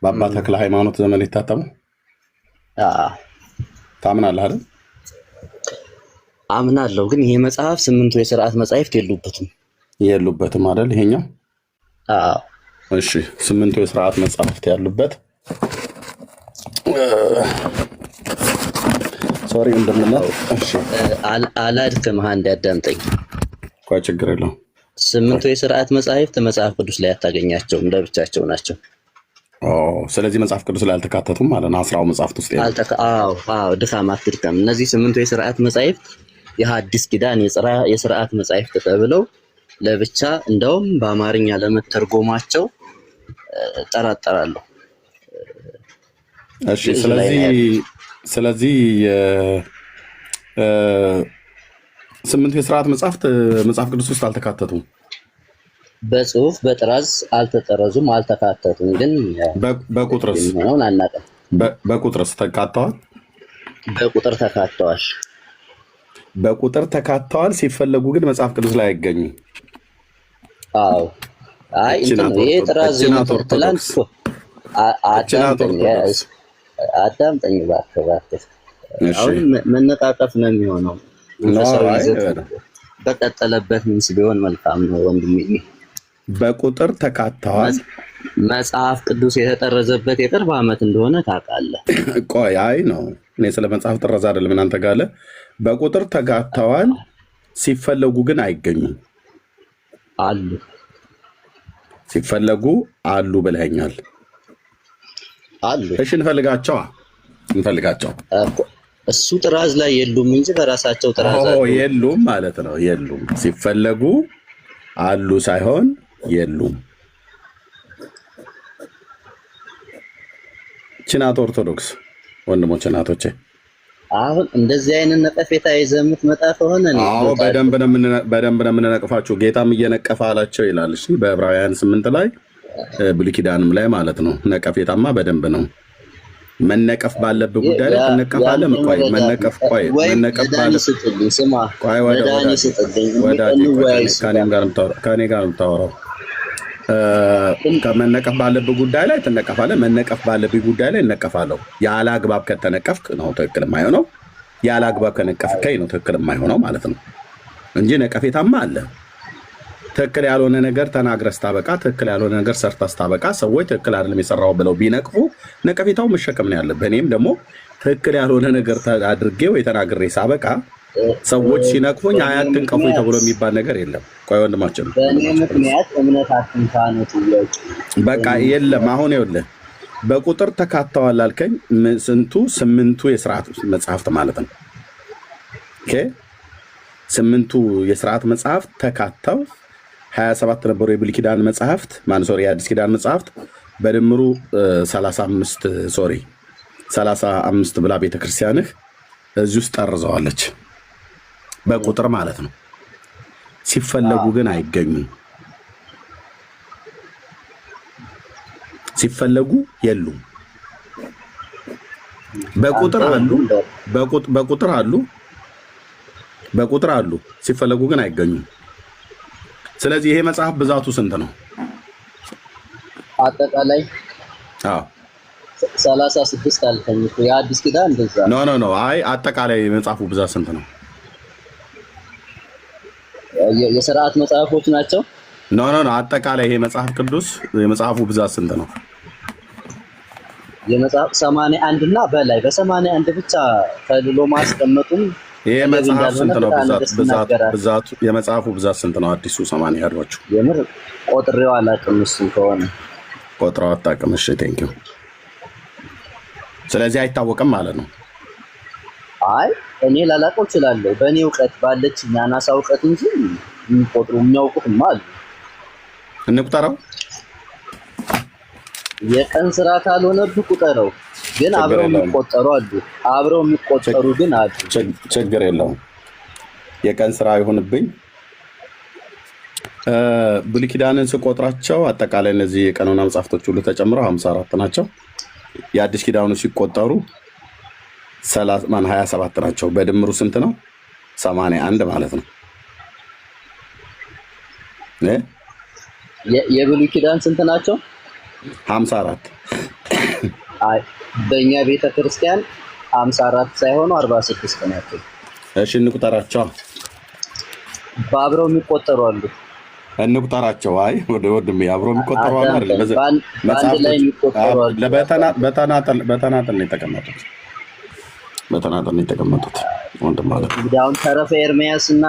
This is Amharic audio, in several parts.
በአባ ተክለ ሃይማኖት ዘመን የታተመው ታምናለህ አይደል? አምናለሁ። ግን ይሄ መጽሐፍ ስምንቱ የሥርዓት መጻሕፍት የሉበትም አይደል? ይሄኛው እሺ፣ ስምንቱ የሥርዓት መጻሕፍት ያሉበት ሶሪ እንደምናት እሺ፣ አላድክምህ እንዲያዳምጠኝ። ቆይ ችግር የለውም። ስምንቱ የሥርዓት መጻሕፍት መጽሐፍ ቅዱስ ላይ አታገኛቸውም፣ ለብቻቸው ናቸው። ስለዚህ መጽሐፍ ቅዱስ ላይ አልተካተቱም ማለት ነው። 10 መጽሐፍት ውስጥ ድካም አትድከም። እነዚህ ስምንቱ የሥርዓት መጻሕፍት የሐዲስ ኪዳን የሥርዓት መጻሕፍት ተብለው ለብቻ እንደውም በአማርኛ ለመተርጎማቸው ጠራጠራለሁ። እሺ፣ ስለዚህ ስምንቱ የሥርዓት መጽሐፍት መጽሐፍ ቅዱስ ውስጥ አልተካተቱም። በጽሁፍ በጥራዝ አልተጠረዙም፣ አልተካተቱም። ግን በቁጥርስ ሆን አናውቅም። በቁጥርስ ተካተዋል? በቁጥር ተካተዋል። በቁጥር ተካተዋል። ሲፈለጉ ግን መጽሐፍ ቅዱስ ላይ አይገኙም። አዎ፣ አይ ይሄ ጥራዝ ትላንት አዳምጠኝ እባክህ። አሁን መነቃቀፍ ነው የሚሆነው። በቀጠለበት ምንስ ቢሆን መልካም ነው ወንድሜ። በቁጥር ተካተዋል። መጽሐፍ ቅዱስ የተጠረዘበት የቅርብ ዓመት እንደሆነ ታውቃለህ። ቆይ አይ ነው እኔ ስለ መጽሐፍ ጥረዛ አይደለም እናንተ ጋር በቁጥር ተካተዋል። ሲፈለጉ ግን አይገኙም። አሉ ሲፈለጉ አሉ ብለኸኛል። አሉ እሺ፣ እንፈልጋቸው እሱ ጥራዝ ላይ የሉም እንጂ በራሳቸው ጥራዝ የሉም ማለት ነው። የሉም ሲፈለጉ አሉ ሳይሆን የሉም። ችናት ኦርቶዶክስ ወንድሞች እናቶቼ፣ አሁን እንደዚህ አይነት ነቀፌታ ይዘህ የምትመጣ ከሆነ በደንብ ነው የምንነቅፋችሁ። ጌታም እየነቀፈ አላቸው ይላል። እሺ፣ በዕብራውያን 8 ላይ ብሉይ ኪዳንም ላይ ማለት ነው። ነቀፌታማ በደንብ ነው። መነቀፍ ባለብህ ጉዳይ ላይ ትነቀፋለህ። መነቀፍ ከኔ ጋር የምታወራው ከመነቀፍ ባለብህ ጉዳይ ላይ ትነቀፋለህ። መነቀፍ ባለብህ ጉዳይ ላይ እነቀፋለሁ። ያለ አግባብ ከተነቀፍክ ነው ትክክል የማይሆነው። ያለ አግባብ ከነቀፍከኝ ነው ትክክል የማይሆነው ማለት ነው እንጂ ነቀፌታማ አለ። ትክክል ያልሆነ ነገር ተናግረህ ስታበቃ፣ ትክክል ያልሆነ ነገር ሰርተህ ስታበቃ ሰዎች ትክክል አይደለም የሰራው ብለው ቢነቅፉ ነቀፌታው መሸከም ነው ያለብህ። እኔም ደግሞ ትክክል ያልሆነ ነገር አድርጌ ወይ ተናግሬ ሳበቃ ሰዎች ሲነቅፉኝ አያትንቀፉ ተብሎ የሚባል ነገር የለም። ቆይ ወንድማችን በቃ የለም። አሁን ይኸውልህ በቁጥር ተካተዋል አልከኝ። ስምንቱ የሥርዓት መጽሐፍት ማለት ነው። ኦኬ፣ ስምንቱ የሥርዓት መጽሐፍት ተካተው 27 ነበሩ የብሉይ ኪዳን መጽሐፍት የአዲስ ኪዳን መጽሐፍት በድምሩ 35 ብላ ቤተክርስቲያንህ እዚህ ውስጥ ጠርዘዋለች። በቁጥር ማለት ነው። ሲፈለጉ ግን አይገኙም። ሲፈለጉ የሉም። በቁጥር አሉ፣ ሲፈለጉ ግን አይገኙም። ስለዚህ ይሄ መጽሐፍ ብዛቱ ስንት ነው? አጠቃላይ 36 አልከኝ እኮ የአዲስ ኪዳን እንደዛ ኖ አይ አጠቃላይ መጽሐፉ ብዛት ስንት ነው? የሥርዓት መጽሐፎች ናቸው። ኖ አጠቃላይ ይሄ መጽሐፍ ቅዱስ የመጽሐፉ ብዛት ስንት ነው? የመጽሐፍ 81 እና በላይ በ81 ብቻ ከልሎ ማስቀመጡን ይሄ መጽሐፍ ስንት ነው? ብዛቱ የመጽሐፉ ብዛት ስንት ነው? አዲሱ 80 ያድዋችሁ የምር ቆጥሬው አላውቅም። እሱ ከሆነ ቆጥረው አታውቅም። እሺ ቴንኪው። ስለዚህ አይታወቅም ማለት ነው። አይ እኔ ላላውቀው እችላለሁ በእኔ እውቀት ባለች አናሳ እውቀት እንጂ የሚቆጥሩ የሚያውቁትማ አሉ። እንቁጠረው። የቀን ስራ ካልሆነብህ ቁጠረው። ግን አብረው የሚቆጠሩ ግን አሉ። ችግር የለውም። የቀን ስራ ይሁንብኝ። ብሉይ ኪዳንን ስቆጥራቸው አጠቃላይ እነዚህ የቀኖና መጽሐፍቶች ሁሉ ተጨምረው 54 ናቸው። የአዲስ ኪዳኑ ሲቆጠሩ 27 ናቸው። በድምሩ ስንት ነው? 81 ማለት ነው። የብሉይ ኪዳን ስንት ናቸው? 54 አይ በእኛ ቤተክርስቲያን 54 ሳይሆኑ 46 ናቸው። እሺ እንቁጠራቸው። በአብረው የሚቆጠሩ አሉ። እንቁጠራቸው። አይ ወንድሜ አብረው የሚቆጠሩ አሉ አይደል? በአንድ ላይ የሚቆጠሩ አሉ። በተናጠል ነው የተቀመጡት። በተናጠል ነው የተቀመጡት ወንድም ማለት ነው። እንግዲህ አሁን ተረፈ ኤርሚያስ እና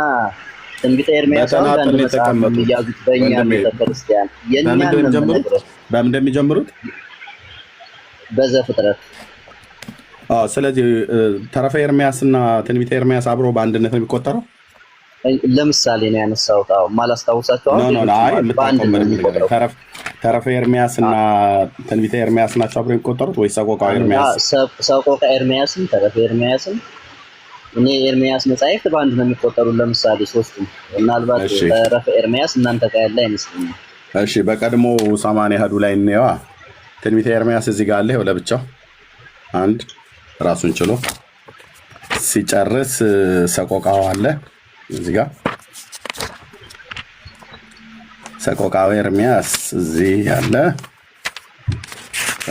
ትንቢተ ኤርሚያስ አንድ መጽሐፍ የሚያዙት በእኛ ቤተክርስቲያን በምን እንደሚጀምሩት በዘፍጥረት። ስለዚህ ተረፈ ኤርሚያስ እና ትንቢተ ኤርሚያስ አብሮ በአንድነት ነው የሚቆጠረው። ለምሳሌ ነው ያነሳሁት። ማላስታውሳቸው ተረፈ ኤርሚያስ እና ትንቢተ ኤርሚያስ ናቸው አብሮ የሚቆጠሩት ወይስ ሰቆቃ ኤርሚያስ? ሰቆቃ ኤርሚያስም ተረፈ ኤርሚያስም እኔ ኤርሚያስ መጽሐፍት በአንድ ነው የሚቆጠሩት። ለምሳሌ ሶስቱም ምናልባት ተረፈ ኤርሚያስ እናንተ ጋር ያለ አይመስለኝም። እሺ በቀድሞ 80 አሐዱ ላይ እንየዋ። ትንቢተ ኤርሚያስ እዚህ ጋር አለ ይኸው ለብቻው አንድ ራሱን ችሎ ሲጨርስ ሰቆቃው አለ እዚህ ጋር ሰቆቃው ኤርሚያስ እዚህ ያለ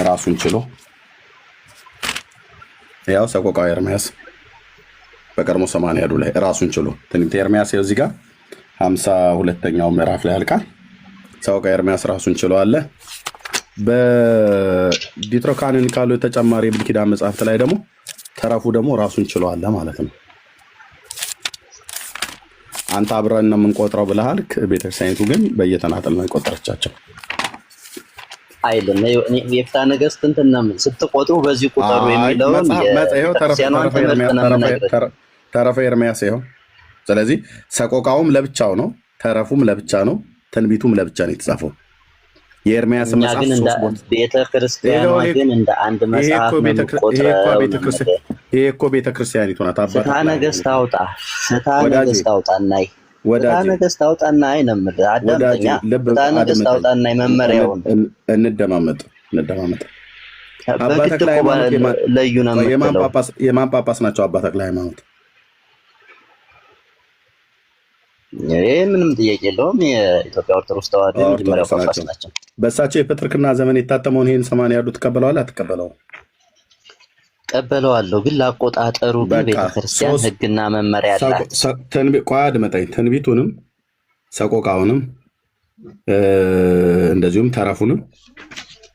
ራሱን ችሎ ያው ሰቆቃው ኤርሚያስ በቀድሞ 80 አሐዱ ላይ ራሱን ችሎ ትንቢተ ኤርሚያስ እዚህ ጋር 52ኛው ምዕራፍ ላይ ያልቃል። ሰቆቃው ኤርሚያስ ራሱን ችሎ አለ። በዲትሮካኖኒካሉ ተጨማሪ የብሉይ ኪዳን መጽሐፍት ላይ ደግሞ ተረፉ ደግሞ ራሱን ችሎ አለ ማለት ነው። አንተ አብረን ነው የምንቆጥረው ብለሃል። ቤተክርስቲያኒቱ ግን በየተናጠል ነው የቆጠረቻቸው አይደለም። የፍትሐ ነገሥት እንትን ስትቆጥሩ በዚህ ቁጥሩ የሚለውን ተረፈ ኤርሚያስ ይኸው። ስለዚህ ሰቆቃውም ለብቻው ነው፣ ተረፉም ለብቻ ነው፣ ትንቢቱም ለብቻ ነው የተጻፈው። የኤርሚያስ መጽሐፍ ግን እንደ ቤተክርስቲያኗ ግን እንደ አንድ መጽሐፍ ነው የሚቆጥረው። ይሄ እኮ ቤተክርስቲያኒቱ ናት። ፍትሐ ነገሥት አውጣ፣ ፍትሐ ነገሥት አውጣና ፍትሐ ነገሥት አውጣና ነው የምልህ። አዳምጠኛ። ፍትሐ ነገሥት አውጣና መመሪያውን እንደማመጥ አባ ተክለ ሃይማኖት ለዩ ነው የምትለው። የማን ጳጳስ ናቸው? አባ ተክለ ሃይማኖት። ይሄ ምንም ጥያቄ የለውም። የኢትዮጵያ ኦርቶዶክስ ተዋሕዶ የመጀመሪያው ጳጳስ ናቸው። በእሳቸው የፕትርክና ዘመን የታተመውን ይሄን 80 አሐዱ ትቀበለዋለህ አትቀበለውም? ቀበለዋለሁ፣ ግን ላቆጣጠሩ ግን ቤተክርስቲያን ሕግና መመሪያ አላት። ቆይ አድመጠኝ። ትንቢቱንም ሰቆቃውንም እንደዚሁም ተረፉንም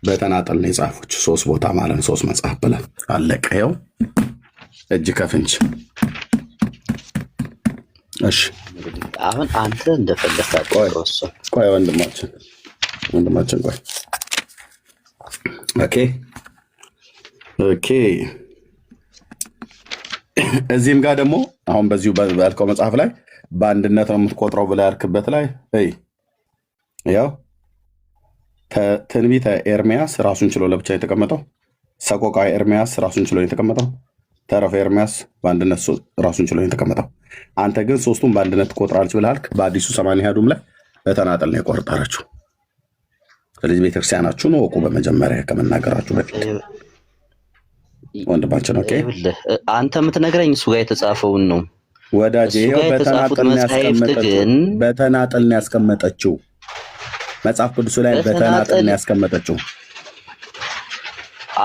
በተናጠል ነው የጻፉት። 3 ቦታ ማለት ነው። 3 መጽሐፍ ብለን አለቀ። ይኸው እጅ ከፍንጅ። እሺ አሁን አንተ እንደፈለግህ ቆይ ወንድማችን ቆይ። ኦኬ እዚህም ጋር ደግሞ አሁን በዚሁ ባልከው መጽሐፍ ላይ በአንድነት ነው የምትቆጥረው ብለህ ያልክበት ላይ ያው ትንቢተ ኤርሚያስ ራሱን ችሎ ለብቻ የተቀመጠው፣ ሰቆቃ ኤርሚያስ ራሱን ችሎ የተቀመጠው፣ ተረፈ ኤርሚያስ በአንድነት ራሱን ችሎ የተቀመጠው። አንተ ግን ሶስቱም በአንድነት ትቆጥራለች ብለህ በአዲሱ 80 አሐዱም ላይ በተናጠል ነው የቆጠረችው። ስለዚህ ቤተክርስቲያናችሁን ወቁ በመጀመሪያ ከመናገራችሁ በፊት ወንድማችን። ኦኬ አንተ የምትነግረኝ እሱ ጋር የተጻፈውን ነው ወዳጄ። ይሄው በተናጠል ነው ያስቀመጠችው። መጽሐፍ ቅዱስ ላይ በተናጠል ነው ያስቀመጠችው።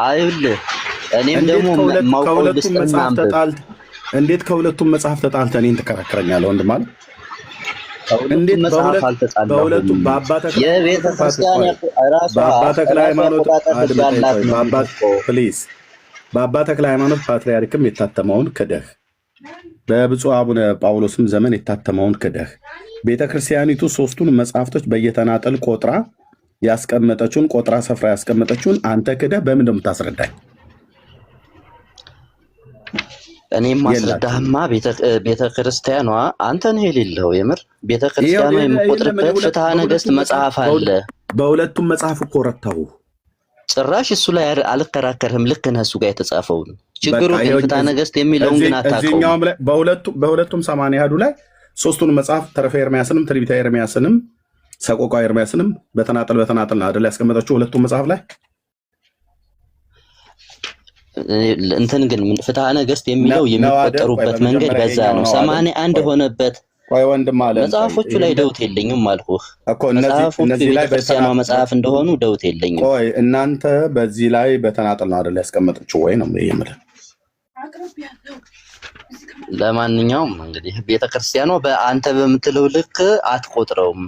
አይልህ እኔም ደግሞ ከሁለቱም መጽሐፍ ተጣልተህ እኔን ትከራከረኛለህ ወንድም አለ። እንዴት በሁለቱም በአባ ተክለ ሃይማኖት በአባ ተክለ ሃይማኖት ፓትርያርክም የታተመውን ክደህ በብፁዕ አቡነ ጳውሎስም ዘመን የታተመውን ክደህ ቤተክርስቲያኒቱ 3ቱን መጽሐፍቶች በየተናጠል ቆጥራ ያስቀመጠችውን ቆጥራ ሰፍራ ያስቀመጠችውን አንተ ክደህ በምን እንደምታስረዳኝ? እኔም ማስረዳህማ ቤተክርስቲያኗ አንተ ነህ የሌለው። የምር ቤተክርስቲያኗ የምቆጥርበት ፍትሐ ነገሥት መጽሐፍ አለ። በሁለቱም መጽሐፍ እኮ ረታሁ። ጭራሽ እሱ ላይ አልከራከርህም። ልክ ነህ እሱ ጋር የተጻፈውን። ችግሩ ግን ፍትሐ ነገሥት የሚለውን ግን አታውቀውም። በሁለቱም 80 አሐዱ ላይ 3ቱን መጽሐፍ ተረፈ ኤርሚያስንም ትንቢተ ኤርሚያስንም ሰቆቃ ኤርሚያስንም በተናጠል ነው አይደል ያስቀመጠችው ሁለቱም መጽሐፍ ላይ። እንትን ግን ፍትሐ ነገሥት የሚለው የሚቆጠሩበት መንገድ በዛ ነው። 81 ሆነበት ቆይ ወንድም አለ መጽሐፎቹ ላይ ደውት የለኝም አልኩህ እኮ እነዚህ ላይ በተሰማ መጽሐፍ እንደሆኑ ደውት የለኝም። ቆይ እናንተ በዚህ ላይ በተናጠል ነው አይደል ያስቀመጠችው ወይ ነው የምልህ። ለማንኛውም እንግዲህ ቤተክርስቲያኗ በአንተ በምትለው ልክ አትቆጥረውም።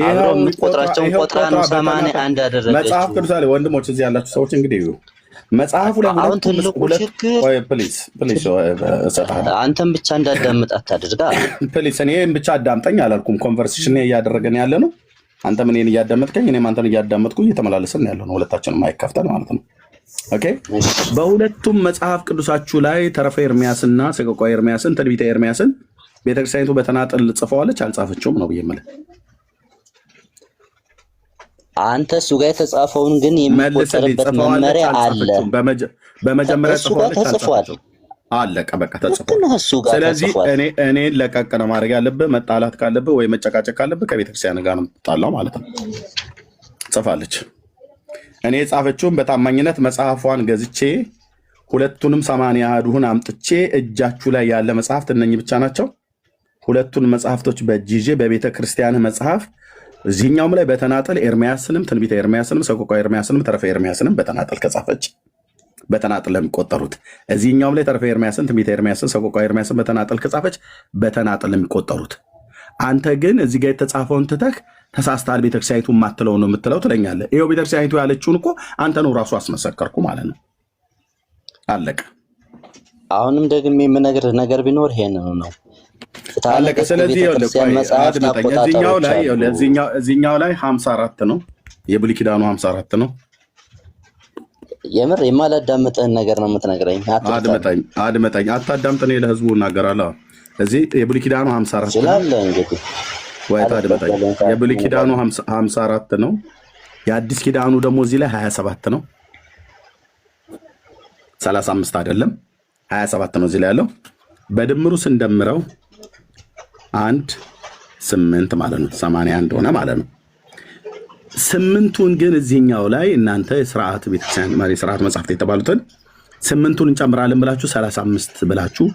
አብረው የምትቆጥራቸውን ቆጥራ ነው 81 አደረገችው። መጽሐፍ ቅዱስ ላይ ወንድሞች እዚህ ያላችሁ ሰዎች እንግዲህ መጽሐፉ ላይ አሁን ትልቁ ችግር ፕሊዝ አንተም ብቻ እንዳዳምጥ አታድርጋ። ፕሊዝ እኔን ብቻ አዳምጠኝ አላልኩም። ኮንቨርሴሽን እያደረገን ያለ ነው። አንተም እኔን እያዳመጥከኝ እኔም አንተን እያዳመጥኩ እየተመላለስን ያለ ነው። ሁለታችንም አይከፍተን ማለት ነው። ኦኬ። በሁለቱም መጽሐፍ ቅዱሳችሁ ላይ ተረፈ ኤርሚያስና ሰቆቃወ ኤርሚያስን ትንቢተ ኤርሚያስን ቤተክርስቲያኒቱ በተናጠል ጽፈዋለች አልጻፈችውም ነው ብዬ አንተ እሱ ጋር የተጻፈውን ግን የሚቆጠርበት መመሪያ አለ። በመጀመሪያ ጽፈዋለች አለቀ በቃ ተጽፏል። ስለዚህ እኔ ለቀቅ ነው ማድረግ ያለብህ። መጣላት ካለብህ ወይ መጨቃጨቅ ካለብህ ከቤተክርስቲያን ጋር ነው የምትጣላው ማለት ነው። ጽፋለች። እኔ የጻፈችውን በታማኝነት መጽሐፏን ገዝቼ ሁለቱንም 80 አሐዱን አምጥቼ እጃችሁ ላይ ያለ መጽሐፍት እነኚህ ብቻ ናቸው። ሁለቱን መጽሐፍቶች በእጅ ይዤ በቤተክርስቲያን መጽሐፍ እዚህኛውም ላይ በተናጠል ኤርሚያስንም ትንቢተ ኤርሚያስንም ሰቆቃወ ኤርሚያስንም ተረፈ ኤርሚያስንም በተናጠል ከጻፈች በተናጠል ለሚቆጠሩት እዚህኛውም ላይ ተረፈ ኤርሚያስን ትንቢተ ኤርሚያስን ሰቆቃወ ኤርሚያስን በተናጠል ከጻፈች በተናጠል ለሚቆጠሩት። አንተ ግን እዚህ ጋር የተጻፈውን ትተህ ተሳስተሃል፣ ቤተክርስቲያኒቱ የማትለው ነው የምትለው ትለኛለህ። ይኸው ቤተክርስቲያኒቱ ያለችውን እኮ አንተ ነው ራሱ አስመሰከርኩ ማለት ነው። አለቀ። አሁንም ደግሜ የምነግርህ ነገር ቢኖር ይሄንን ነው። አለቀ። ስለዚህ እዚህኛው ላይ 54 ነው፣ የብሉይ ኪዳኑ 54 ነው። የምር የማላዳምጥህን ነገር ነው የምትነግረኝ። አድመጠኝ። አታዳምጥ፣ እኔ ለህዝቡ እናገራለሁ። እዚህ የብሉይ ኪዳኑ 54 ስላለ እንግዲህ ወይ አድመጠኝ። የብሉይ ኪዳኑ 54 ነው። የአዲስ ኪዳኑ ደግሞ እዚህ ላይ 27 ነው። 35 አይደለም 27 ነው እዚህ ላይ ያለው። በድምሩ ስንደምረው 8 ማለት ነው 81 ሆነ ማለት ነው። 8ቱን ግን እዚህኛው ላይ እናንተ የሥርዓት ቤተክርስቲያን ማሪ ሥርዓት መጽሐፍት የተባሉትን 8ቱን እንጨምራለን ብላችሁ 35 ብላችሁ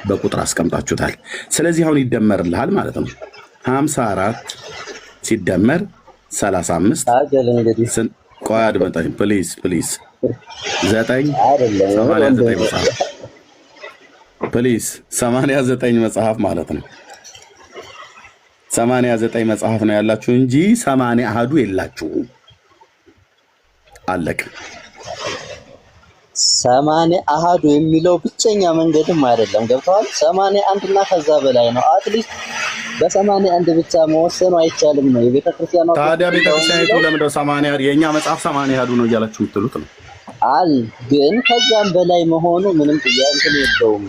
በቁጥር አስቀምጣችሁታል። ስለዚህ አሁን ይደመርልሃል ማለት ነው። 54 ሲደመር 35 ቆይ አድመጠኝ ፕሊዝ 89 መጽሐፍ ፕሊዝ 89 መጽሐፍ ማለት ነው። 89 መጽሐፍ ነው ያላችሁ እንጂ 80 አሐዱ የላችሁም። አለቀ። 80 አሐዱ የሚለው ብቸኛ መንገድም አይደለም። ገብተዋል። 81 እና ከዛ በላይ ነው። አትሊስት በ81 ብቻ መወሰኑ አይቻልም ነው የቤተክርስቲያኗ። ታዲያ ቤተክርስቲያኒቱ ለምንድነው 80 የኛ መጽሐፍ 80 አሐዱ ነው እያላችሁ የምትሉት ነው? ግን ከዛም በላይ መሆኑ ምንም ጥያቄ የለውም።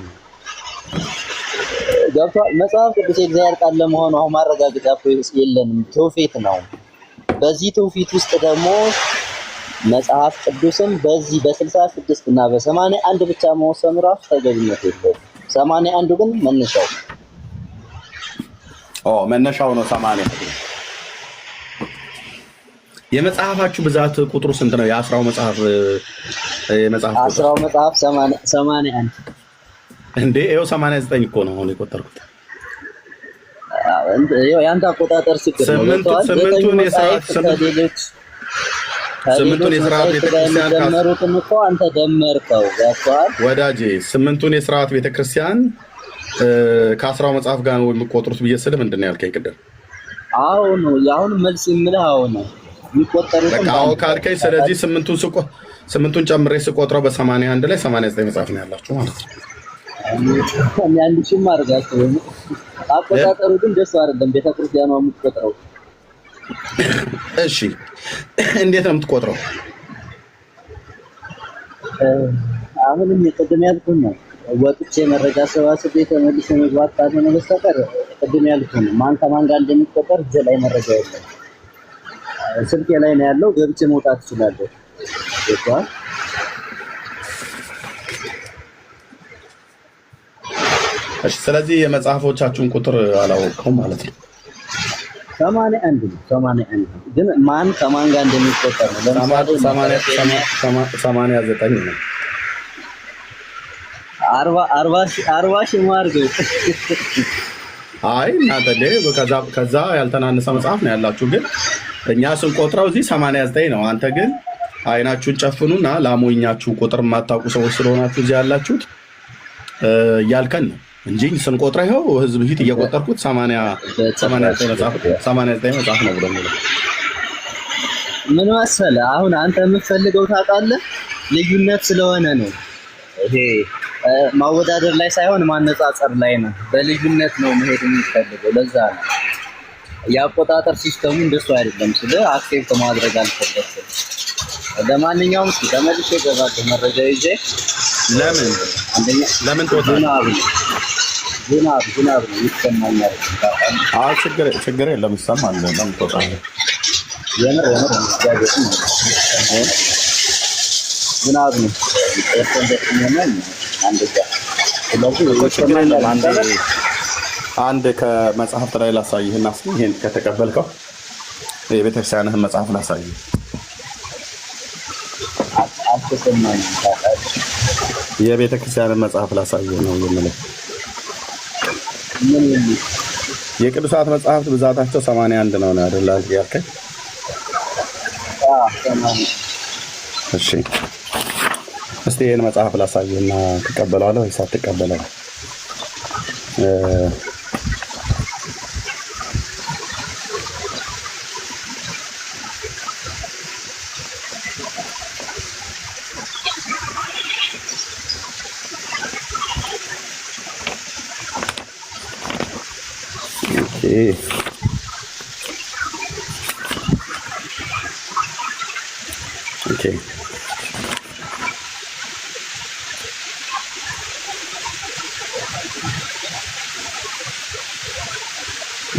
ገብቷል። መጽሐፍ ቅዱስ የእግዚአብሔር ቃል ለመሆኑ አሁን ማረጋገጫ የለንም፣ ትውፊት ነው። በዚህ ትውፊት ውስጥ ደግሞ መጽሐፍ ቅዱስን በዚህ በ66 እና በ81 ብቻ መወሰኑ ራሱ ተገቢነት የለውም። 81 ግን መነሻው ነው 80። የመጽሐፋችሁ ብዛት ቁጥሩ ስንት ነው? የአስራው መጽሐፍ መጽሐፍ 81 እንዴ? ይኸው 89 እኮ ነው አሁን የቆጠርኩት። ያንተ አቆጣጠር ችግር ነው። ስምንቱን የሥርዓት ቤተክርስቲያን ደመሩትም እኮ አንተ ደመርከው ያቷል ወዳጄ። ስምንቱን የሥርዓት ቤተክርስቲያን ከአስራው መጽሐፍ ጋር ነው የሚቆጥሩት ብዬ ስልህ ምንድን ነው ያልከኝ ቅድም? አዎ ነው ያሁን መልስ የምልህ አዎ ነው የሚቆጠሩት። በቃ አዎ ካልከኝ፣ ስለዚህ ስምንቱን ጨምሬ ስቆጥረው በ81 ላይ 89 መጽሐፍ ነው ያላችሁ ማለት ነው። አንድ ሺህ ማርጋችሁ አቆጣጠሩ ግን ደስ አይደለም። ቤተክርስቲያኗ የምትቆጥረው እሺ፣ እንዴት ነው የምትቆጥረው? አሁንም የቅድም ያልኩህ ነው። ወጥቼ መረጃ ሰባስቤ ተመልሼ መግባት ካልሆነ በስተቀር ቅድም ያልኩህ ነው። ማን ከማን ጋር እንደሚቆጠር እዚህ ላይ መረጃ የለም። ስልኬ ላይ ነው ያለው። ገብቼ መውጣት እችላለሁ። እሺ፣ ስለዚህ የመጽሐፎቻችሁን ቁጥር አላወቅኩም ማለት ነው። 81 ግን ማን ከማን ጋር እንደሚቆጠር ነው። ለምሳሌ 89 ነው። 40 ሺህ ማርገው አይ እናንተ ከዛ ያልተናነሰ መጽሐፍ ነው ያላችሁ፣ ግን እኛ ስንቆጥረው እዚህ 89 ነው። አንተ ግን አይናችሁን ጨፍኑና ላሞኛችሁ ቁጥር የማታውቁ ሰዎች ስለሆናችሁ እዚህ ያላችሁት እያልከን ነው እንጂ ስንቆጥረው ይኸው ህዝብ ፊት እየቆጠርኩት 89 መጽሐፍ ነው ብሎ የሚለው ምን መሰለህ፣ አሁን አንተ የምትፈልገው ታውቃለህ፣ ልዩነት ስለሆነ ነው። ይሄ ማወዳደር ላይ ሳይሆን ማነጻጸር ላይ ነው። በልዩነት ነው መሄድ የሚፈልገው። ለዛ ነው የአቆጣጠር ሲስተሙ እንደሱ አይደለም። ስለ አክሴፕት ማድረግ አልፈለግም። ለማንኛውም ተመልሼ እገባለሁ መረጃ ይዤ። ለምን ተወጣ? ዝናብ ነው ይሰማኛል። ችግር የለም ይሰማል። ለምን ተወጣ? የምር ዝናብ ነው አንድ ከመጽሐፍት ላይ ላሳይህና እስኪ ይሄን ከተቀበልከው የቤተክርስቲያንህን መጽሐፍ ላሳይህ። የቤተክርስቲያንን መጽሐፍ ላሳይህ ነው የምልህ። የቅዱሳት መጽሐፍት ብዛታቸው 81 ነው አይደል ያልከኝ? እሺ እስቲ ይሄን መጽሐፍ ላሳይህና ትቀበለዋለህ ወይስ አትቀበለውም? ኦኬ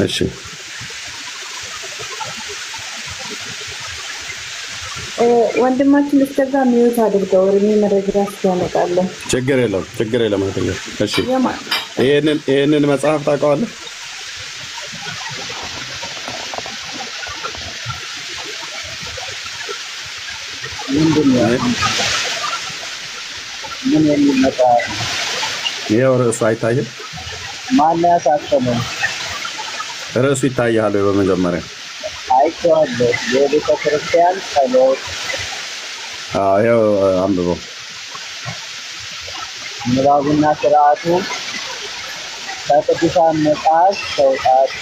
እሺ ወንድማችን እስከዛ ሚዩት አድርገው እኔ መረጃ ያመጣለሁ። ችግር የለም አይደለም። እሺ ይሄንን መጽሐፍ ታውቀዋለህ? ምን የሚመጣ ይሄው ርዕሱ አይታይም? ማን ያሳተመው? ርዕሱ ይታያል ወይ? በመጀመሪያ አይቼዋለሁ። የቤተ ክርስቲያን ጸሎት። ይኸው አንብበው። ምዕራቡና ስርዓቱ ከቅዱሳን መጽሐፍ ተውጣቶ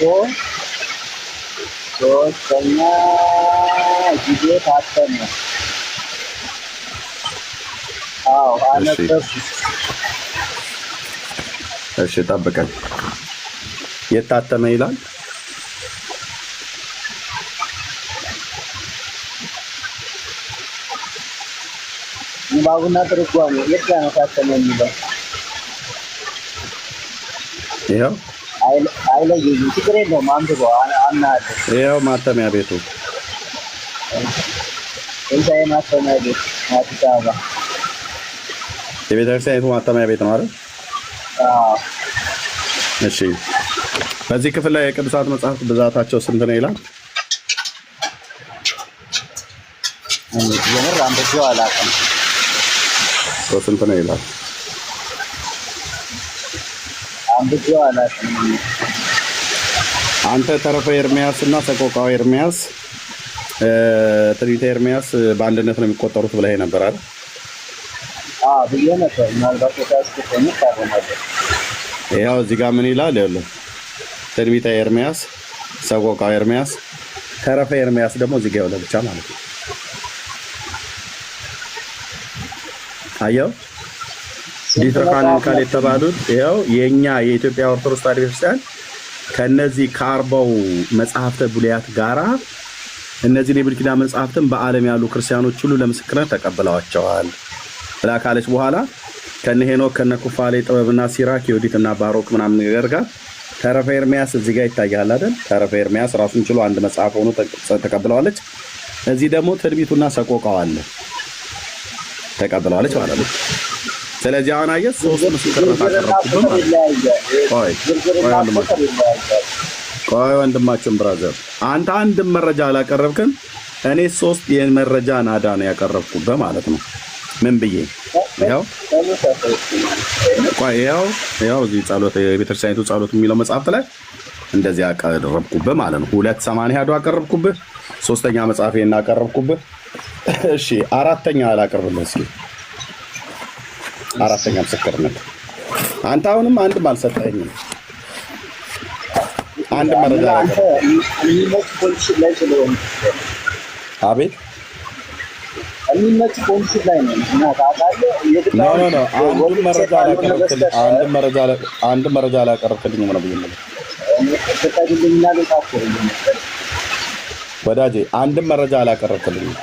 ሶስተኛ ጊዜ ታተመ። አነበብኩ። እሺ ጠብቀን። የታተመ ይላል። ንባቡና ትርጓሜ የት ጋር ነው ታተመ የሚለው? ይኸው አይለየኝም። ችግር የለውም አንብበው አምናለሁ። ይኸው ማተሚያ ቤቱ ትንሣኤ ማተሚያ ቤት አዲስ አበባ የቤተክርስቲያኒቱ ማተሚያ ቤት ነው አይደል? እሺ በዚህ ክፍል ላይ የቅዱሳት መጽሐፍት ብዛታቸው ስንት ነው ይላል? የምር አንብቤው አላውቅም። ስንት ነው ይላል? አንብቤው አላውቅም። አንተ ተረፈ ኤርምያስ እና ሰቆቃወ ኤርምያስ ትንቢተ ኤርምያስ በአንድነት ነው የሚቆጠሩት ብለህ ነበር አይደል? ብዬ ነበር። ምናልባት የታስኩት ሆነ ታረማለህ። ይኸው እዚህ ጋር ምን ይላል? ይኸውልህ ትንቢተ ኤርምያስ፣ ሰቆቃወ ኤርምያስ፣ ተረፈ ኤርምያስ ደግሞ እዚህ ጋር ይኸውልህ ብቻ ማለት ነው። አየው ዲትራካንን ካል የተባሉት ይኸው የኛ የኢትዮጵያ ኦርቶዶክስ ተዋሕዶ ቤተክርስቲያን ከነዚህ ከ40 መጽሐፍተ ብሉያት ጋራ እነዚህን የብሉይ ኪዳን መጽሐፍትን በዓለም ያሉ ክርስቲያኖች ሁሉ ለምስክርነት ተቀብለዋቸዋል ብላ ካለች በኋላ ከነ ሄኖክ ከነ ኩፋሌ ጥበብና ሲራክ የወዲትና ባሮክ ምናምን ነገር ጋር ተረፈ ኤርምያስ እዚህ ጋር ይታያል አይደል? ተረፈ ኤርምያስ ራሱን ችሎ አንድ መጽሐፍ ሆኖ ተቀብለዋለች። እዚህ ደግሞ ትንቢቱና ሰቆቃው አለ ተቀብለዋለች ማለት ነው። ስለዚህ አሁን አየህ ሶስት ምስክርነት አቀረብኩብህ ማለት ነው። ቆይ ወንድማችን ብራዘር አንተ አንድም መረጃ አላቀረብክም። እኔ ሶስት የመረጃ ናዳ ነው ያቀረብኩብህ ማለት ነው። ምን ብዬ ያው ያው እዚህ ጸሎት የቤተክርስቲያኒቱ ጸሎት የሚለው መጽሐፍት ላይ እንደዚህ አቀረብኩብህ ማለት ነው። 280 አቀረብኩብህ። ሶስተኛ መጽሐፌን አቀረብኩብህ። እሺ አራተኛ አላቀርብልህ። እስኪ አራተኛ ምስክርነት አንተ አሁንም አንድም አልሰጠኸኝም። አንድ መረጃ አቤት የሚመች ኮንሲል ላይ ነው እና ታውቃለህ። አንድ መረጃ አላቀረብክልኝም ነው ብዬ ወዳጄ፣ አንድም መረጃ አላቀረብክልኝም።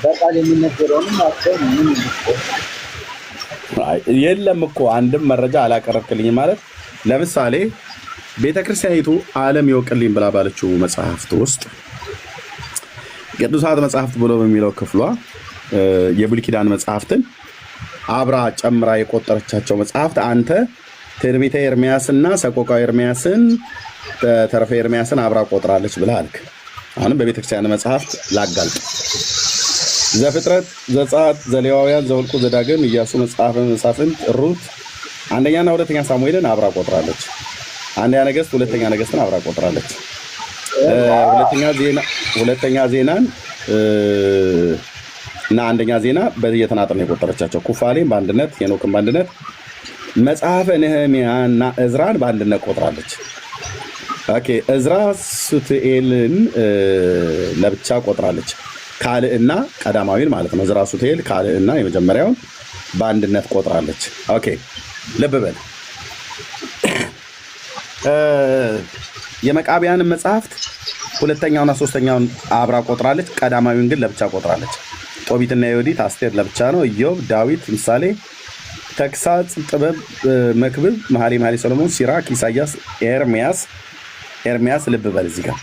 በቃል የሚነገረውንም የለም እኮ አንድም መረጃ አላቀረብክልኝም ማለት ለምሳሌ ቤተክርስቲያኒቱ ዓለም ይወቅልኝ ብላ ባለችው መጽሐፍት ውስጥ ቅዱሳት መጽሐፍት ብሎ በሚለው ክፍሏ የብሉይ ኪዳን መጽሐፍትን አብራ ጨምራ የቆጠረቻቸው መጽሐፍት አንተ ትንቢተ ኤርምያስና ሰቆቃወ ኤርምያስን ተረፈ ኤርምያስን አብራ ቆጥራለች ብለህ አልክ። አሁንም በቤተክርስቲያን መጽሐፍት ላጋልጥ። ዘፍጥረት፣ ዘጸአት፣ ዘሌዋውያን፣ ዘኍልቍ፣ ዘዳግም፣ ኢያሱ፣ መጽሐፈ መሳፍንት፣ ሩት፣ አንደኛና ሁለተኛ ሳሙኤልን አብራ ቆጥራለች። አንደኛ ነገሥት፣ ሁለተኛ ነገሥትን አብራ ቆጥራለች። ሁለተኛ ዜናን እና አንደኛ ዜና በየተናጠል ነው የቆጠረቻቸው። ኩፋሌን በአንድነት፣ ሄኖክን በአንድነት፣ መጽሐፈ ነህምያና እዝራን በአንድነት ቆጥራለች። ኦኬ እዝራ ሱቱኤልን ለብቻ ቆጥራለች። ካልዕና ቀዳማዊን ማለት ነው። እዝራ ሱቱኤል ካልዕና የመጀመሪያውን በአንድነት ቆጥራለች። ኦኬ ልብ በል። የመቃቢያን መጽሐፍት ሁለተኛውና ሶስተኛውን አብራ ቆጥራለች። ቀዳማዊን ግን ለብቻ ቆጥራለች። ጦቢትና ዮዲት፣ አስቴር ለብቻ ነው። ኢዮብ፣ ዳዊት፣ ምሳሌ፣ ተግሳጽ፣ ጥበብ፣ መክብብ፣ መኃልየ ሰሎሞን፣ ሲራክ፣ ኢሳያስ፣ ኤርምያስ ልብ በል እዚህ ጋር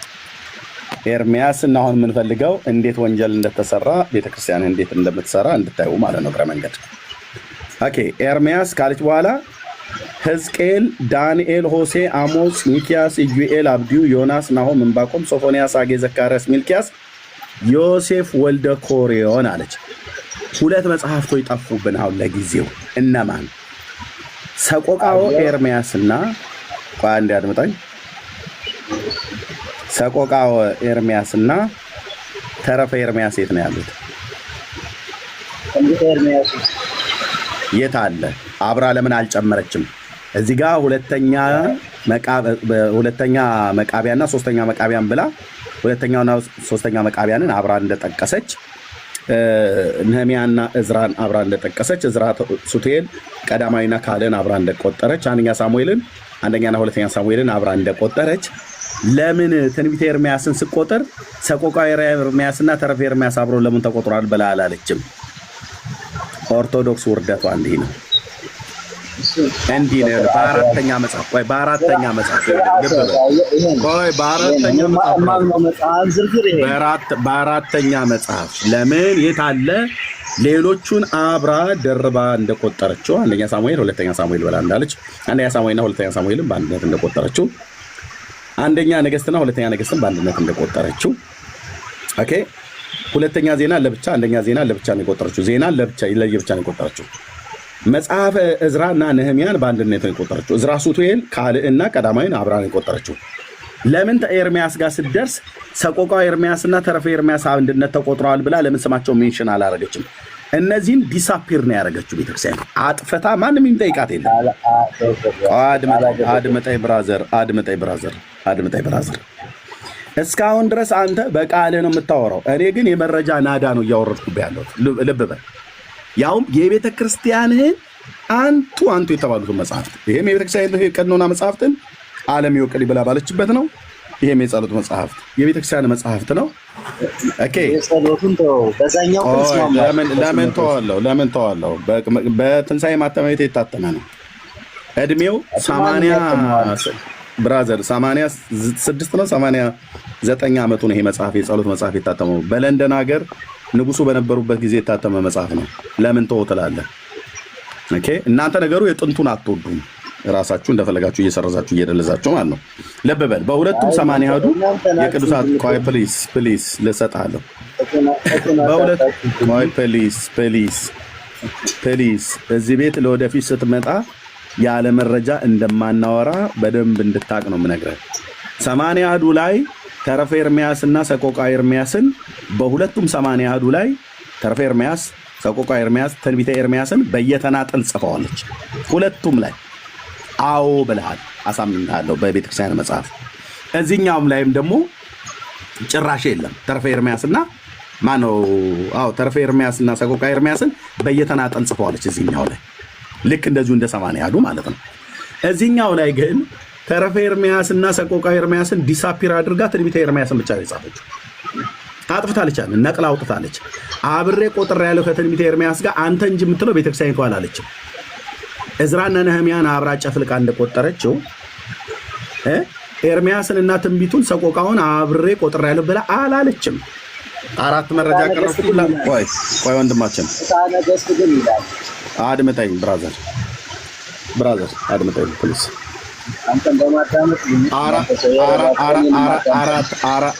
ኤርምያስ እና አሁን የምንፈልገው እንዴት ወንጀል እንደተሰራ ቤተክርስቲያን እንዴት እንደምትሰራ እንድታዩ ማለት ነው እግረ መንገድ። ኦኬ ኤርምያስ ካለች በኋላ ሕዝቅኤል፣ ዳንኤል፣ ሆሴ፣ አሞጽ፣ ሚክያስ፣ ኢዩኤል፣ አብድዩ፣ ዮናስ፣ ናሆም፣ ዕንባቆም፣ ሶፎንያስ፣ አጌ፣ ዘካርያስ፣ ሚልኪያስ፣ ዮሴፍ ወልደ ኮሬዮን አለች። ሁለት መጽሐፍቶች ጠፉብን አሁን ለጊዜው። እነማን? ሰቆቃወ ኤርምያስና አንድ አድምጠኝ። ሰቆቃወ ኤርምያስና ተረፈ ኤርምያስ የት ነው ያሉት? የት አለ? አብራ ለምን አልጨመረችም? እዚህ ጋር ሁለተኛ መቃቢያና ሶስተኛ መቃቢያን ብላ ሁለተኛውና ሶስተኛ መቃቢያንን አብራ እንደጠቀሰች፣ ነህምያና እዝራን አብራ እንደጠቀሰች፣ እዝራ ሱቱኤል ቀዳማዊና ካልዕን አብራ እንደቆጠረች፣ አንደኛና ሁለተኛ ሳሙኤልን አብራ እንደቆጠረች ለምን ትንቢተ ኤርምያስን ስቆጥር ሰቆቃወ ኤርምያስና ተረፈ ኤርምያስ አብሮ ለምን ተቆጥሯል ብላ አላለችም? ኦርቶዶክስ ውርደቷ እንዲህ ነው። እንዲህ ነው። በአራተኛ መጽሐፍ በአራተኛ መጽሐፍ ለምን የት አለ? ሌሎቹን አብራ ደርባ እንደቆጠረችው አንደኛ ሳሙኤል፣ ሁለተኛ ሳሙኤል ብላ እንዳለች፣ አንደኛ ሳሙኤልና ሁለተኛ ሳሙኤልን በአንድነት እንደቆጠረችው፣ አንደኛ ነገሥትና ሁለተኛ ነገሥትን በአንድነት እንደቆጠረችው። ኦኬ ሁለተኛ ዜና ለብቻ፣ አንደኛ ዜና ለብቻ ነው የቆጠረችው። ዜና ለየብቻ ነው የቆጠረችው። መጽሐፈ እዝራና ነህምያን በአንድነት ነው የቆጠረችው። እዝራ ሱቱኤል ካልዕና ቀዳማዊን አብራ ነው የቆጠረችው። ለምን ኤርምያስ ጋር ስትደርስ ሰቆቃወ ኤርምያስና ተረፈ ኤርምያስ አንድነት ተቆጥረዋል ብላ ለምን ስማቸው ሜንሽን አላረገችም? እነዚህን ዲሳፒር ነው ያደረገችው ቤተክርስቲያን አጥፈታ። ማንም የሚጠይቃት የለም። አድምጠኝ ብራዘር፣ እስካሁን ድረስ አንተ በቃልህ ነው የምታወራው። እኔ ግን የመረጃ ናዳ ነው እያወረድኩብህ ያለሁት። ልብ በል። ያውም የቤተ ክርስቲያንህን አንቱ የተባሉትን መጽሐፍት፣ ይሄም የቤተክርስቲያን ቀኖና መጽሐፍትን ዓለም ይወቅልኝ ብላ ባለችበት ነው። ይሄም የጸሎት መጽሐፍት የቤተክርስቲያን መጽሐፍት ነው። ኦኬ ለምን ተዋለው? በትንሣኤ ማተሚያ ቤት የታተመ ነው። እድሜው 86 ነው 89 ዓመቱ ነው። ይሄ መጽሐፍ የጸሎት መጽሐፍ የታተመው በለንደን ሀገር ንጉሱ በነበሩበት ጊዜ የታተመ መጽሐፍ ነው። ለምን ተው ትላለህ? ኦኬ እናንተ ነገሩ የጥንቱን አትወዱም። ራሳችሁ እንደፈለጋችሁ እየሰረዛችሁ እየደለዛችሁ ማለት ነው። ልብ በል። በሁለቱም 80 አሐዱ የቅዱሳት ፕሊስ ልሰጥሃለሁ በሁለት ቆይ ፕሊስ እዚህ ቤት ለወደፊት ስትመጣ ያለ መረጃ እንደማናወራ በደንብ እንድታቅ ነው የምነግርህ። 80 አሐዱ ላይ ተረፈ ኤርምያስና ሰቆቃ ኤርምያስን በሁለቱም 80 አሐዱ ላይ ተረፈ ኤርምያስ፣ ሰቆቃ ኤርምያስ፣ ትንቢተ ኤርምያስን በየተናጠል ጽፈዋለች። ሁለቱም ላይ አዎ ብለሃል፣ አሳምንሃለሁ በቤተክርስቲያን መጽሐፍ። እዚህኛውም ላይም ደግሞ ጭራሽ የለም ተረፈ ኤርምያስና ተረፈ ኤርምያስና ሰቆቃ ኤርምያስን በየተናጠል ጽፈዋለች እዚህኛው ላይ ልክ እንደዚሁ እንደ 80 አሐዱ ማለት ነው። እዚህኛው ላይ ግን ተረፈ ኤርምያስና ሰቆቃ ኤርምያስን ዲሳፒር አድርጋ ትንቢተ ኤርምያስን ብቻ ነው የጻፈችው። አጥፍታለች፣ ነቅላ አውጥታለች። አብሬ ቆጥሬ ያለው ከትንቢተ ኤርምያስ ጋር አንተ እንጂ የምትለው ቤተክርስቲያኒቱ አላለችም። እዝራና ነህምያን አብራ ጨፍልቃ እንደቆጠረችው ኤርምያስን እና ትንቢቱን ሰቆቃውን አብሬ ቆጥሬ ያለው ብላ አላለችም። አራት መረጃ ቀረብኩላ። ቆይ ወንድማችን ነገስት ግን ይላል። አድምጠኝ ብራዘር አድምጠኝ ፕሊዝ። አንተን በማዳመጥ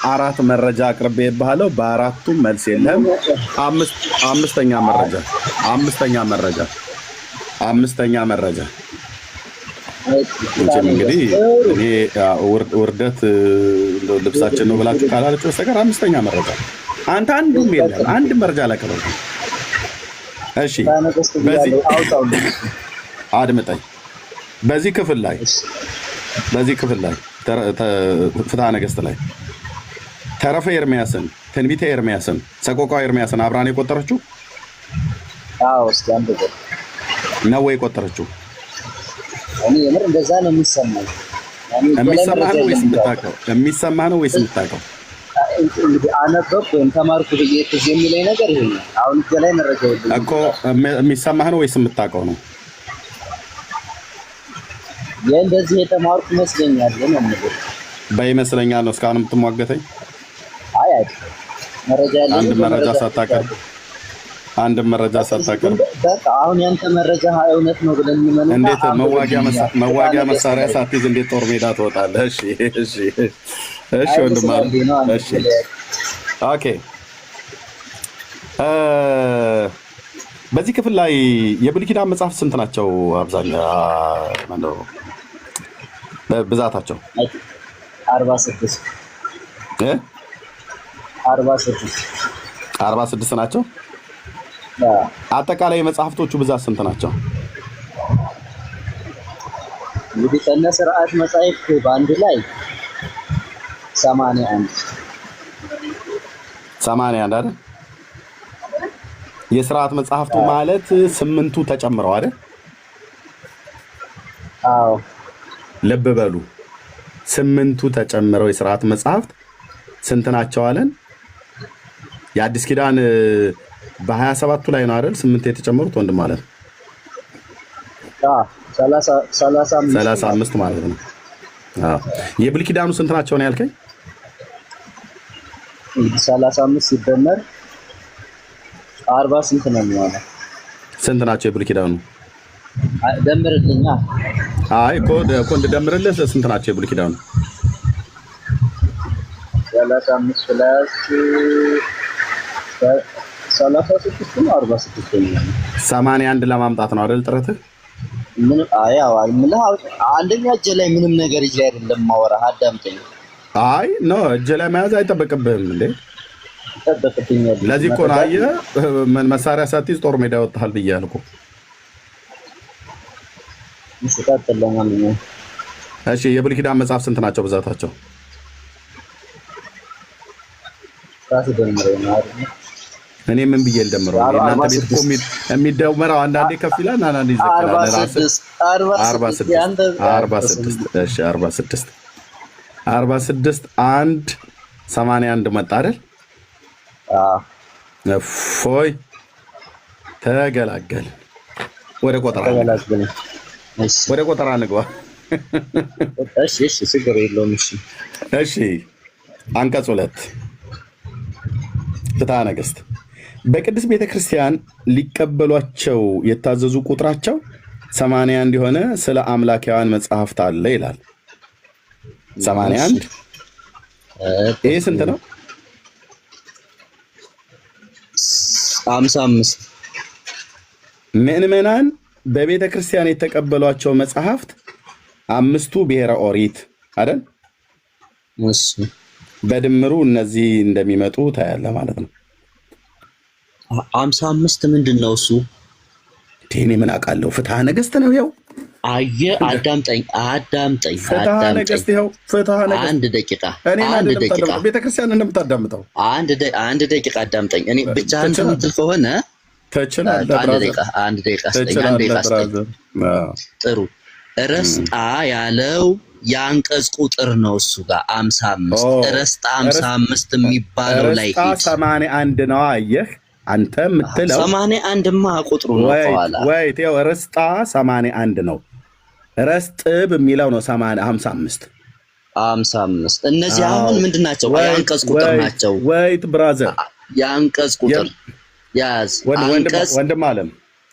አራት መረጃ አቅርቤብሃለሁ። በአራቱም መልስ የለም። አምስተኛ መረጃ እንግዲህ እኔ ውርደት ልብሳችን ነው ብላችሁ ካላላችሁ በስተቀር አምስተኛ መረጃ አንተ አንዱም የለም። አንድ መረጃ አላቀረብኩም። እሺ አድምጠኝ። በዚህ ክፍል ላይ ፍትሐ ነገሥት ላይ ተረፈ ኤርምያስን፣ ትንቢተ ኤርምያስን፣ ሰቆቃ ኤርምያስን አብራን የቆጠረችው ነው ወይ የቆጠረችው? እኔ የምር እንደዛ ነው የሚሰማኝ። የሚሰማህ ነው ወይስ የምታውቀው? እንግዲህ አነበብኩ ወይም ተማርኩ ብዬ ትዝ የሚለኝ ነገር ይሄ ነው። አሁን እጄ ላይ መረጃ የለም እኮ። የሚሰማህ ነው ወይስ የምታውቀው ነው? እንደዚህ የተማርኩ ይመስለኛል ነው የምልህ። በይመስለኛል ነው እስካሁን የምትሟገተኝ? አይ መረጃ ያለኝ አንድ መረጃ ሳታቀርብ በቃ አሁን ያንተ መረጃ እውነት ነው ብለን ምን እንዴት መዋጊያ መሳሪያ ሳትይዝ እንዴት ጦር ሜዳ ትወጣለህ? እሺ ወንድም አለ። እሺ ኦኬ። በዚህ ክፍል ላይ የብሉይ ኪዳን መጽሐፍ ስንት ናቸው? አብዛኛው ብዛታቸው 46 ናቸው። አጠቃላይ የመጽሐፍቶቹ ብዛት ስንት ናቸው? እንግዲህ ከነ ስርዓት መጽሐፍ በአንድ ላይ 81 አይደል? የስርዓት መጽሐፍቱ ማለት 8ቱ ተጨምረው አይደል? አዎ ልብ በሉ 8ቱ ተጨምረው የስርዓት መጽሐፍት ስንት ናቸው አለን? የአዲስ ኪዳን በ27ቱ ላይ ነው አይደል? 8 የተጨመሩት ወንድም ማለት ነው። 35 ማለት ነው። አዎ የብሉይ ኪዳኑ ስንት ናቸው ነው ያልከኝ? 35 ሲደመር 40 ስንት ነው የሚሆነው? ስንት ናቸው የብሉይ ኪዳኑ? ደምርልኛ። አይ እኮ እንደደምርልህ ስንት ናቸው የብሉይ ኪዳኑ? 35 ፕላስ 36 ነው 46 ነው። 81 ለማምጣት ነው አይደል ጥረትህ? ምን አያው አንደኛ እጄ ላይ ምንም ነገር ይዤ አይደለም ማወራህ፣ አዳምጠኝ። አይ ነው እጄ ላይ መያዝ አይጠበቅብህም እንዴ? ይጠበቅብኛል። ለዚህ እኮ ነው አየህ መሳሪያ ሳትይዝ ጦር ሜዳ ወጣሃል ብያለሁ እኮ። ይስጣጥል ለማንኛውም እሺ የብሉይ ኪዳን መጽሐፍ ስንት ናቸው ብዛታቸው? ራስ ደምረው ነው አይደል? እኔ ምን ብዬ ልደምረው? እናንተ ቤት እኮ የሚደመረው አንዳንዴ ከፍ ይላል አንዳንዴ ዝቅ ይላል። 46 1 81 መጣ አይደል? እፎይ ተገላገል። ወደ ቆጠራ እንግባ። እሺ ችግር የለውም። እሺ አንቀጽ 2 ፍትሐ ነገሥት በቅድስት ቤተክርስቲያን ሊቀበሏቸው የታዘዙ ቁጥራቸው 81 የሆነ ስለ አምላካውያን መጽሐፍት አለ ይላል። 81 ይሄ ስንት ነው? 55 ምእመናን በቤተ ክርስቲያን የተቀበሏቸው መጽሐፍት 5ቱ ብሔረ ኦሪት አይደል? እሺ በድምሩ እነዚህ እንደሚመጡ ታያለህ ማለት ነው። 55 ምንድነው እሱ? እኔ ምን አውቃለሁ? ፍትሐ ነገሥት ነው ይኸው። አየህ አዳምጠኝ። ፍትሐ ነገሥት ይኸው። ፍትሐ ነገሥት አንድ ደቂቃ ቤተክርስቲያን እንደምታዳምጠው አንድ ደቂቃ አዳምጠኝ። እኔ ብቻህን የምትል ከሆነ ትችላለህ። አንድ ደቂቃ ስጠኝ። ጥሩ ረስጣ ያለው የአንቀጽ ቁጥር ነው እሱ ጋር 55 ረስጣ 55 የሚባለው ላይ 81 ነው። አየህ አንተ የምትለው 81ማ ቁጥሩ ነው ከኋላ ወይ ተው። ረስጣ 81 ነው። ረስጥብ የሚለው ነው 55 እነዚህ አሁን ምንድናቸው? የአንቀጽ ቁጥር ናቸው። ወይት ብራዘር የአንቀጽ ቁጥር ያዝ።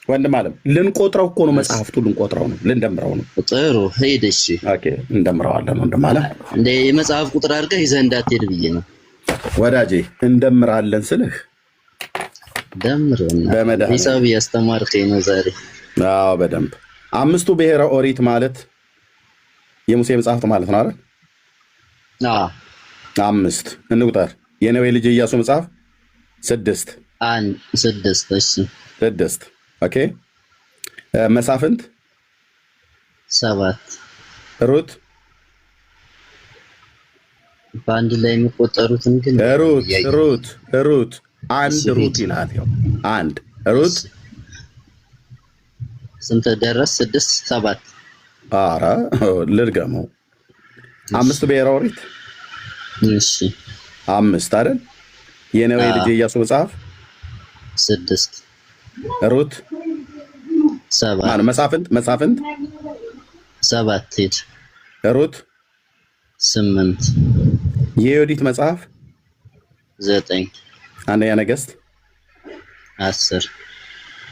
ወንድም አለም ልንቆጥረው እኮ ነው። መጽሐፍቱ ልንቆጥረው ነው፣ ልንደምረው ነው። ጥሩ ሄድ። እሺ ኦኬ እንደምረዋለን። ወንድም አለም እንደ የመጽሐፍ ቁጥር አድርገህ ይዘህ እንዳትሄድ ብዬ ነው ወዳጄ። እንደምራለን ስልህ ደምርና ሂሳብ ያስተማርከኝ ነው ዛሬ። አዎ በደንብ 5ቱ ብሔረ ኦሪት ማለት የሙሴ መጽሐፍት ማለት ነው አይደል? አዎ 5 እንቁጠር። የነዌ ልጅ ኢያሱ መጽሐፍ 6 እሺ 6 ኦኬ። መሳፍንት 7 ሩት በአንድ ላይ የሚቆጠሩትን ግን ሩት አንድ ሩት ይላል። ያው አንድ ሩት ስንት ደረስ? 6 7 ኧረ ልድገመው። 5ቱ ብሔረ ኦሪት እሺ 5 አይደል? የነዌ ልጅ ኢያሱ መጽሐፍ 6 ሩት 7 መሳፍንት 7 ሄድ ሩት 8 የዮዲት መጽሐፍ 9 አንደኛ ነገሥት 10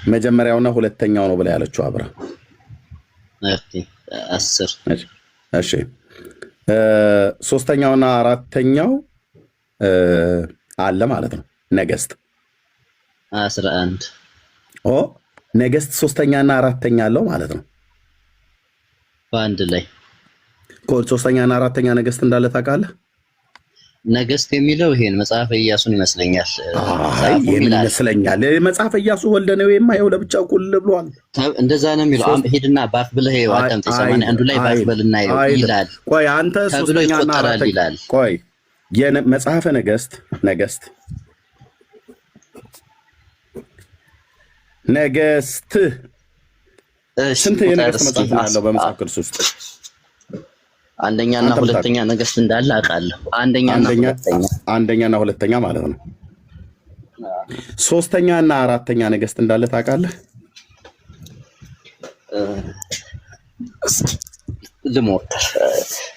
መጀመሪያውና ሁለተኛው ነው ብላ ያለችው አብራ። ኦኬ 10 እሺ ሶስተኛውና አራተኛው አለ ማለት ነው። ነገሥት 11 ነገሥት ሶስተኛና አራተኛ አለው ማለት ነው። በአንድ ላይ ሶስተኛና አራተኛ ነገሥት እንዳለ ታውቃለህ? ነገሥት የሚለው ይሄን መጽሐፈ ኢያሱን ይመስለኛል። ይመስለኛል መጽሐፈ ኢያሱ ወልደ ነዌማ ይኸው ለብቻው ቁል ብሏል። እንደዛ ነው የሚለው። ሄድና ባፍ ብለህ ይኸው አዳምጥ። 81 ላይ ባፍ በልና ይላል። ቆይ አንተ ሶስተኛና አራተኛ ቆይ የመጽሐፈ ነገሥት ስንት የነገሥት መጽሐፍ ነው ያለው በመጽሐፍ ቅዱስ ውስጥ? አንደኛና ሁለተኛ ነገሥት እንዳለ አውቃለሁ። አንደኛና ሁለተኛ ማለት ነው። ሶስተኛና አራተኛ ነገሥት እንዳለ ታውቃለህ? ልሞክር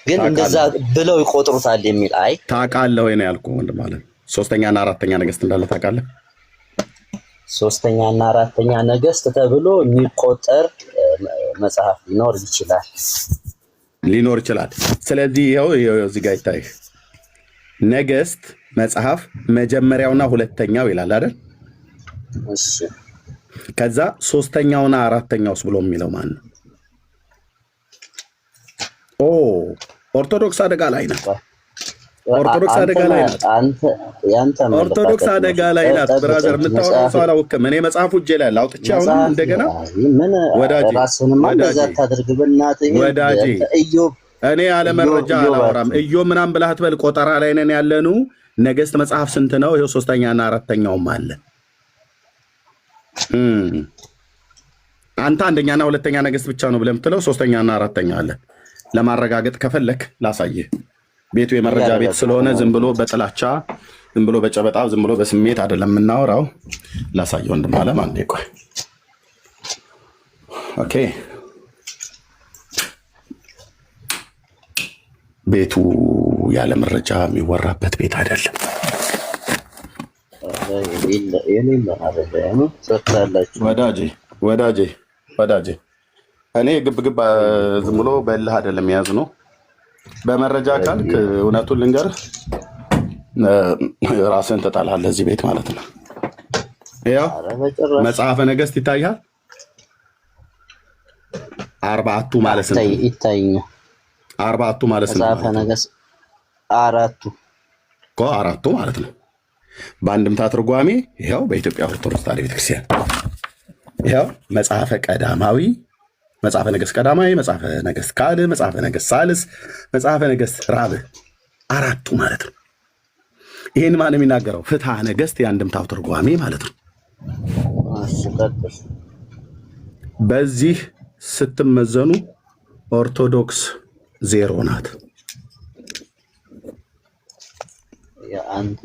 ግን እንደዛ ብለው ይቆጥሩታል የሚል ታውቃለህ ወይ ነው ያልኩህ ወንድም ማለት ነው። ሶስተኛና አራተኛ ነገሥት እንዳለ ታውቃለህ? ሶስተኛና አራተኛ ነገሥት ተብሎ የሚቆጠር መጽሐፍ ሊኖር ይችላል። ስለዚህ ይኸው እዚህ ጋር ይታይህ ነገሥት መጽሐፍ መጀመሪያውና ሁለተኛው ይላል አይደል? እሺ ከዛ ሶስተኛውና አራተኛውስ ብሎ የሚለው ማን ነው? ኦርቶዶክስ አደጋ ላይ ናት። ኦርቶዶክስ አደጋ ላይ ናት። ብራዘር የምታወራው ሰው አላውቅም። እኔ መጽሐፉ እጄ ላይ አውጥቼ አሁን እንደገና ወዳጄ እኔ ያለ መረጃ አላወራም። ኢዮብ ምናምን ብለህ አትበል። ቆጠራ ላይ ነን ያለኑ። ነገሥት መጽሐፍ ስንት ነው? ይኸው ሶስተኛና አራተኛውም አለ። አንተ አንደኛና ሁለተኛ ነገሥት ብቻ ነው ብለህ የምትለው ሶስተኛና አራተኛ አለ። ለማረጋገጥ ከፈለክ ላሳይህ። ቤቱ የመረጃ ቤት ስለሆነ ዝም ብሎ በጥላቻ ዝም ብሎ በጨበጣ ዝም ብሎ በስሜት አይደለም የምናወራው። ላሳየው ወንድም አለም አንዴ ቆይ። ኦኬ ቤቱ ያለ መረጃ የሚወራበት ቤት አይደለም። ወዳጄ እኔ ግብግብ ዝም ብሎ በልህ አይደለም የያዝ ነው። በመረጃ ካልክ እውነቱን ልንገርህ ራስህን ትጠላለህ እዚህ ቤት ማለት ነው። ያው ኧረ በጭራሽ መጽሐፈ ነገሥት ይታያል። 40ቱ ማለት ነው። ይታየኛል። 40ቱ ማለት ነው። መጽሐፈ ነገሥት አራቱ እኮ 4ቱ ማለት ነው። በአንድምታ ትርጓሜ ይኸው በኢትዮጵያ ኦርቶዶክስ ተዋሕዶ ቤተክርስቲያን ይኸው መጽሐፈ ቀዳማዊ፣ መጽሐፈ ነገሥት ቀዳማዊ፣ መጽሐፈ ነገሥት ካልዕ፣ መጽሐፈ ነገሥት ሳልስ፣ መጽሐፈ ነገሥት ራብዕ 4ቱ ማለት ነው። ይህን ማን የሚናገረው? ፍትሐ ነገሥት የአንድምታው ትርጓሜ ማለት ነው። በዚህ ስትመዘኑ ኦርቶዶክስ 0 ናት። አንተ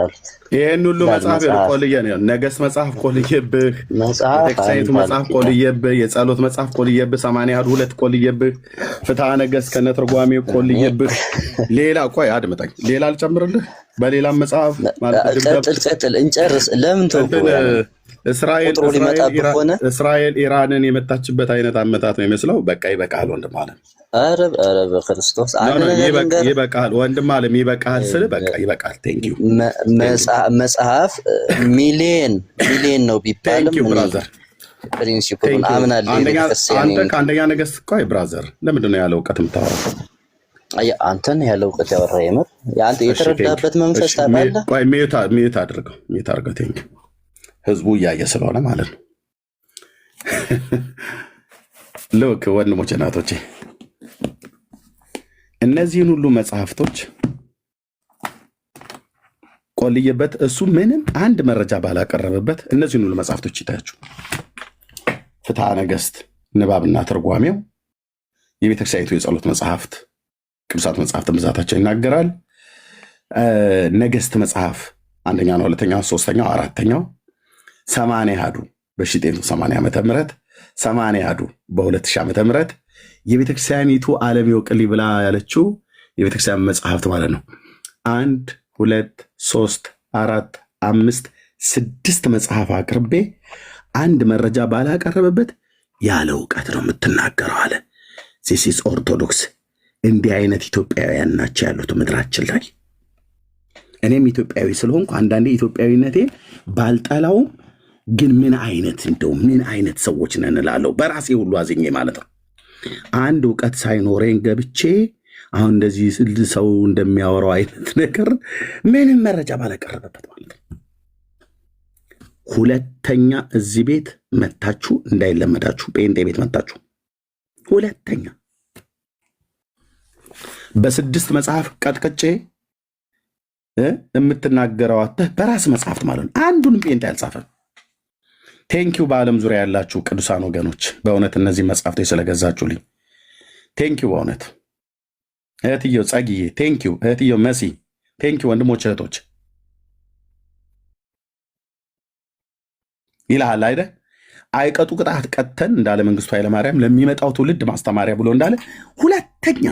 አልት ይህን ሁሉ መጽሐፍ ቆልዬ ነው። ነገሥት መጽሐፍ ቆልዬብህ፣ ቤተክርስቲያኒቱ መጽሐፍ ቆልዬብህ፣ የጸሎት መጽሐፍ ቆልዬብህ፣ 82 ቆልዬብህ፣ ፍትሐ ነገሥት ከነትርጓሜው ቆልዬብህ። ሌላ ቆይ አድምጠኝ፣ ሌላ አልጨምርልህ። በሌላም መጽሐፍ ቀጥል እንጨርስ። ለምን ተውኩ? እስራኤል ኢራንን የመታችበት አይነት አመታት ነው የሚመስለው። በቃ ይበቃል ወንድም አለም። ኧረ በክርስቶስ ይበቃል ወንድም አለም፣ ይበቃል ስል በቃ ይበቃል። ቴንኪው መጽሐፍ ሚሊየን ነው ቢባልም ፕሪንሲፕሉን አምናለሁ። አንተ ከአንደኛ ነገሥት ቆይ ብራዘር፣ ለምንድን ነው ያለ እውቀት የምታወራው? አንተን ያለ እውቀት ያወራ የምር አንተ የተረዳበት መንፈስ ታውቃለህ። ቆይ ሚዩት አድርገው። ቴንኪው ህዝቡ እያየ ስለሆነ ማለት ነው። ልክ ወንድሞቼ እናቶቼ እነዚህን ሁሉ መጽሐፍቶች ቆልየበት እሱ ምንም አንድ መረጃ ባላቀረበበት እነዚህን ሁሉ መጽሐፍቶች ይታያችሁ። ፍትሐ ነገሥት ንባብና ትርጓሜው፣ የቤተክርስቲያኒቱ የጸሎት መጽሐፍት፣ ቅዱሳት መጽሐፍትን ብዛታቸው ይናገራል። ነገሥት መጽሐፍ አንደኛው፣ ሁለተኛው፣ ሶስተኛው፣ አራተኛው 80 አሐዱ በ1980 ዓመተ ምህረት 80 አሐዱ በ2000 ዓመተ ምህረት የቤተክርስቲያኒቱ ዓለም ይወቅልኝ ብላ ያለችው የቤተክርስቲያን መጽሐፍት ማለት ነው። 1 2 3 4 5 6 መጽሐፍ አቅርቤ አንድ መረጃ ባላቀረበበት ያለ እውቀት ነው የምትናገረው አለ። ዚስ ኦርቶዶክስ። እንዲህ አይነት ኢትዮጵያውያን ናቸው ያሉት ምድራችን ላይ። እኔም ኢትዮጵያዊ ስለሆንኩ አንዳንዴ ኢትዮጵያዊነቴን ባልጠላውም ግን ምን አይነት ሰዎች ነን እላለሁ በራሴ ሁሉ አዝኜ ማለት ነው። አንድ እውቀት ሳይኖረኝ ገብቼ አሁን እንደዚህ ሰው እንደሚያወራው አይነት ነገር ምንም መረጃ ባላቀረበበት ማለት ነው። ሁለተኛ እዚህ ቤት መታችሁ እንዳይለመዳችሁ፣ ጴንጤ ቤት መታችሁ ሁለተኛ በ6 መጽሐፍ ቀጥቅጬ የምትናገረው አተህ በራስ መጽሐፍት ማለት ነው። አንዱንም ጴንጤ ያልጻፈ። ቴንኪው በዓለም ዙሪያ ያላችሁ ቅዱሳን ወገኖች በእውነት እነዚህ መጽሐፍቶች ስለገዛችሁልኝ ቴንኪው በእውነት እህትየው ጸግዬ ቴንኪው፣ እህትየው መሲ ቴንኪው፣ ወንድሞች እህቶች ይልሃል አይደ አይቀጡ ቅጣት ቀጥተን እንዳለ መንግስቱ ኃይለማርያም ለሚመጣው ትውልድ ማስተማሪያ ብሎ እንዳለ ሁለተኛ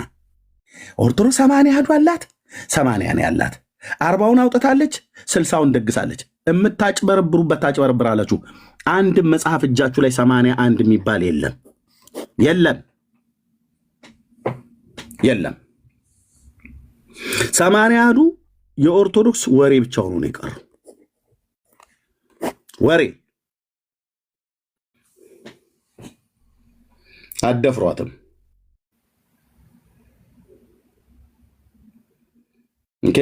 ኦርቶዶክስ 80 አሐዱ አላት፣ 80 ነው ያላት፣ 40ውን አውጥታለች፣ 60ውን ደግሳለች። የምታጭበረብሩበት ታጭበረብራላችሁ። አንድም መጽሐፍ እጃችሁ ላይ 81 የሚባል የለም። 80 አሐዱ የኦርቶዶክስ ወሬ ብቻ ሆኖ ነው የቀረው። ወሬ አደፍሯትም። ኦኬ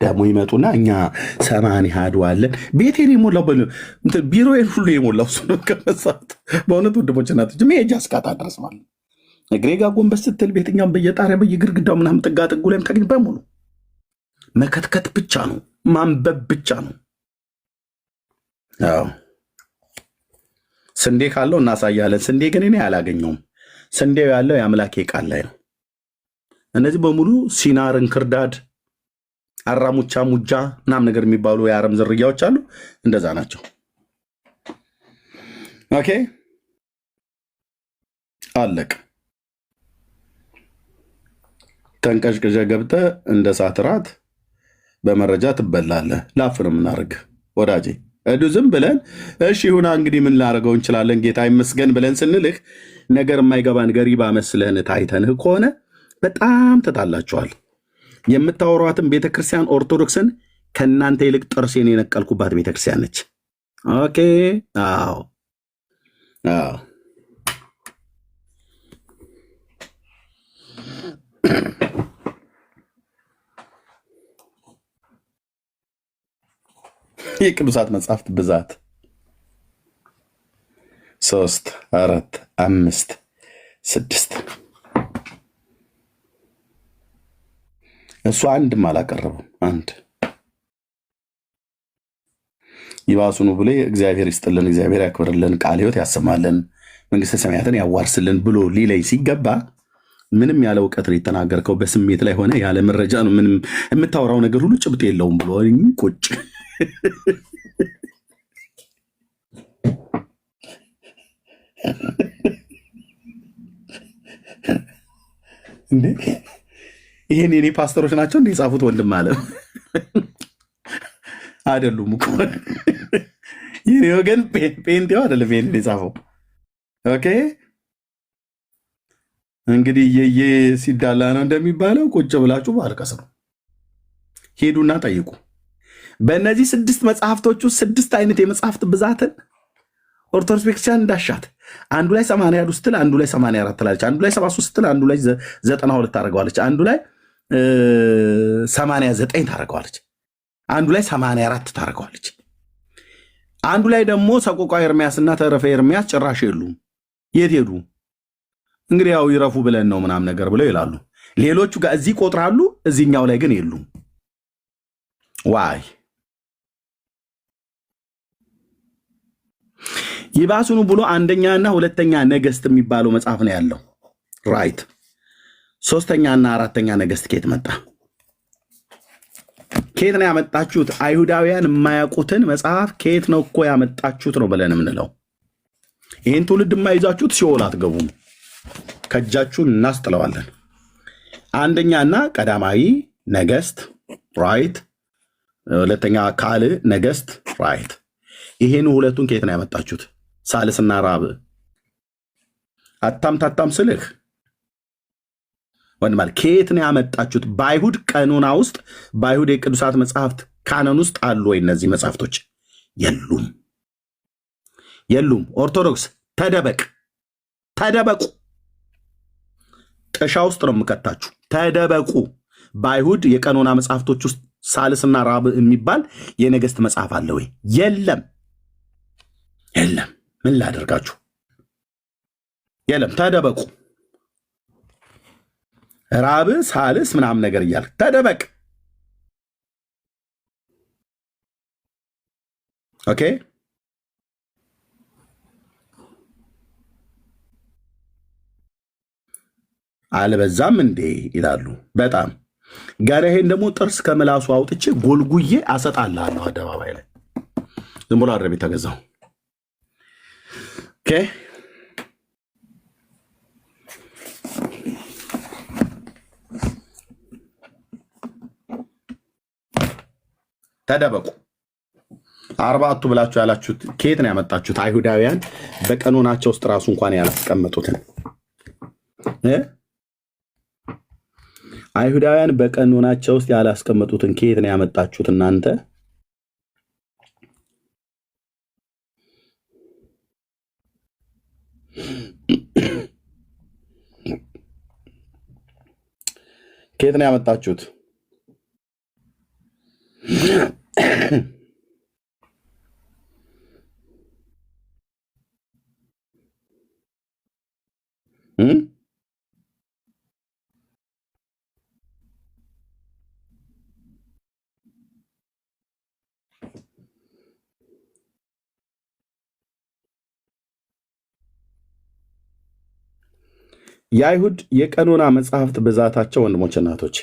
ደግሞ ይመጡና እኛ 80 አሐዱ አለን። ቤቴን የሞላው ቢሮዬን ሁሉ የሞላው እሱ ነው። ከመሳት በእውነት ወንድሞች እናቶች መሄጃ እስካጣ ድረስ ማለት እግሬ ጋ ጎንበስ ስትል ቤትኛም በየጣሪያ በየግድግዳው ምናምን ጥጋ ጥጉ ላይም ታገኝ በሙሉ መከትከት ብቻ ነው፣ ማንበብ ብቻ ነው። አዎ ስንዴ ካለው እናሳያለን። ስንዴ ግን እኔ አላገኘውም። ስንዴው ያለው የአምላኬ ቃል ላይ ነው። እነዚህ በሙሉ ሲናር፣ እንክርዳድ፣ አራሙቻ፣ ሙጃ ምናምን ነገር የሚባሉ የአረም ዝርያዎች አሉ። እንደዛ ናቸው። ኦኬ አለቅ ተንቀዥቅዥ ገብተህ እንደ እሳት ራት በመረጃ ትበላለህ። ላፍ ነው የምናደርግ ወዳጄ። እዱ ዝም ብለን እሺ ይሁና እንግዲህ ምን ላደርገው እንችላለን ጌታ ይመስገን ብለን ስንልህ ነገር የማይገባን ገሪባ መስለህን ታይተንህ ከሆነ በጣም ተጣላችኋል። የምታወሯትን ቤተክርስቲያን ኦርቶዶክስን ከእናንተ ይልቅ ጥርሴን የነቀልኩባት ቤተክርስቲያን ነች። ኦኬ። አዎ አዎ። የቅዱሳት መጽሐፍት ብዛት 3 4 5 6 እሱ አንድም አላቀረበም። አንድ ይባሱኑ ብሎ እግዚአብሔር ይስጥልን፣ እግዚአብሔር ያክብርልን፣ ቃለ ሕይወት ያሰማልን፣ መንግስተ ሰማያትን ያዋርስልን ብሎ ሊለይ ሲገባ ምንም ያለ እውቀት ነው የተናገርከው። በስሜት ላይ ሆነ ያለ መረጃ ነው። ምንም የምታወራው ነገር ሁሉ ጭብጥ የለውም ብሎ ቁጭ እንዴ! ይሄን የኔ ፓስተሮች ናቸው እንዴ የጻፉት? ወንድም አለ አይደሉም እኮ የኔ ወገን ፔንቴው አይደለም ይሄን የጻፈው። ኦኬ እንግዲህ የየ ሲዳላ ነው እንደሚባለው ቁጭ ብላችሁ ማልቀስ ነው። ሄዱና ጠይቁ። በእነዚህ 6 መጽሐፍቶች ውስጥ 6 አይነት የመጽሐፍት ብዛትን ኦርቶዶክስ ቤተክርስቲያን እንዳሻት አንዱ ላይ 80 ስትል አንዱ ላይ 84 ትላለች፣ አንዱ ላይ 73 ስትል አንዱ ላይ 92 ታደርገዋለች፣ አንዱ ላይ 89 ታደርገዋለች፣ አንዱ ላይ 84 ታደርገዋለች። አንዱ ላይ ደግሞ ሰቆቃ ኤርሚያስና ተረፈ ኤርሚያስ ጭራሽ የሉም። የት ሄዱ? እንግዲህ ያው ይረፉ ብለን ነው ምናምን ነገር ብለው ይላሉ። ሌሎቹ ጋር እዚህ ቆጥራሉ፣ እዚህኛው ላይ ግን የሉም። ዋይ ይባሱኑ ብሎ አንደኛና ሁለተኛ ነገስት የሚባለው መጽሐፍ ነው ያለው። ራይት። ሶስተኛና አራተኛ ነገስት ከየት መጣ? ከየት ነው ያመጣችሁት? አይሁዳውያን የማያውቁትን መጽሐፍ ከየት ነው እኮ ያመጣችሁት ነው ብለን የምንለው። ይህን ትውልድ የማይዛችሁት ሲኦል አትገቡም፣ ከእጃችሁን እናስጥለዋለን። አንደኛና ቀዳማዊ ነገስት ራይት፣ ሁለተኛ ካልዕ ነገስት ራይት። ይሄን ሁለቱን ከየት ነው ያመጣችሁት? ሳልስና ራብዕ አታምታታም ስልህ ወንድማል ከየት ነው ያመጣችሁት? በአይሁድ ቀኖና ውስጥ በአይሁድ የቅዱሳት መጽሐፍት ካነን ውስጥ አሉ ወይ እነዚህ መጽሐፍቶች? የሉም፣ የሉም። ኦርቶዶክስ ተደበቅ፣ ተደበቁ። ጥሻ ውስጥ ነው የምከታችሁ። ተደበቁ። በአይሁድ የቀኖና መጽሐፍቶች ውስጥ ሳልስና ራብዕ የሚባል የነገስት መጽሐፍ አለ ወይ? የለም፣ የለም። ምን ላደርጋችሁ? የለም። ተደበቁ። ራብዕ ሳልስ ምናምን ነገር እያልክ ተደበቅ። ኦኬ። አልበዛም እንዴ ይላሉ። በጣም ገና ይሄን ደግሞ ጥርስ ከምላሱ አውጥቼ ጎልጉዬ አሰጣልሃለሁ አደባባይ ላይ። ዝም ብሎ አረብ የተገዛው። ኦኬ። ተደበቁ። 40 ብላችሁ ያላችሁት ከየት ነው ያመጣችሁት? አይሁዳውያን በቀኖናቸው ውስጥ ራሱ እንኳን ያላስቀመጡትን አይሁዳውያን በቀኖናቸው ውስጥ ያላስቀመጡትን ከየት ነው ያመጣችሁት እናንተ? ከየት ነው ያመጣችሁት? የአይሁድ የቀኖና መጽሐፍት ብዛታቸው ወንድሞች እናቶች፣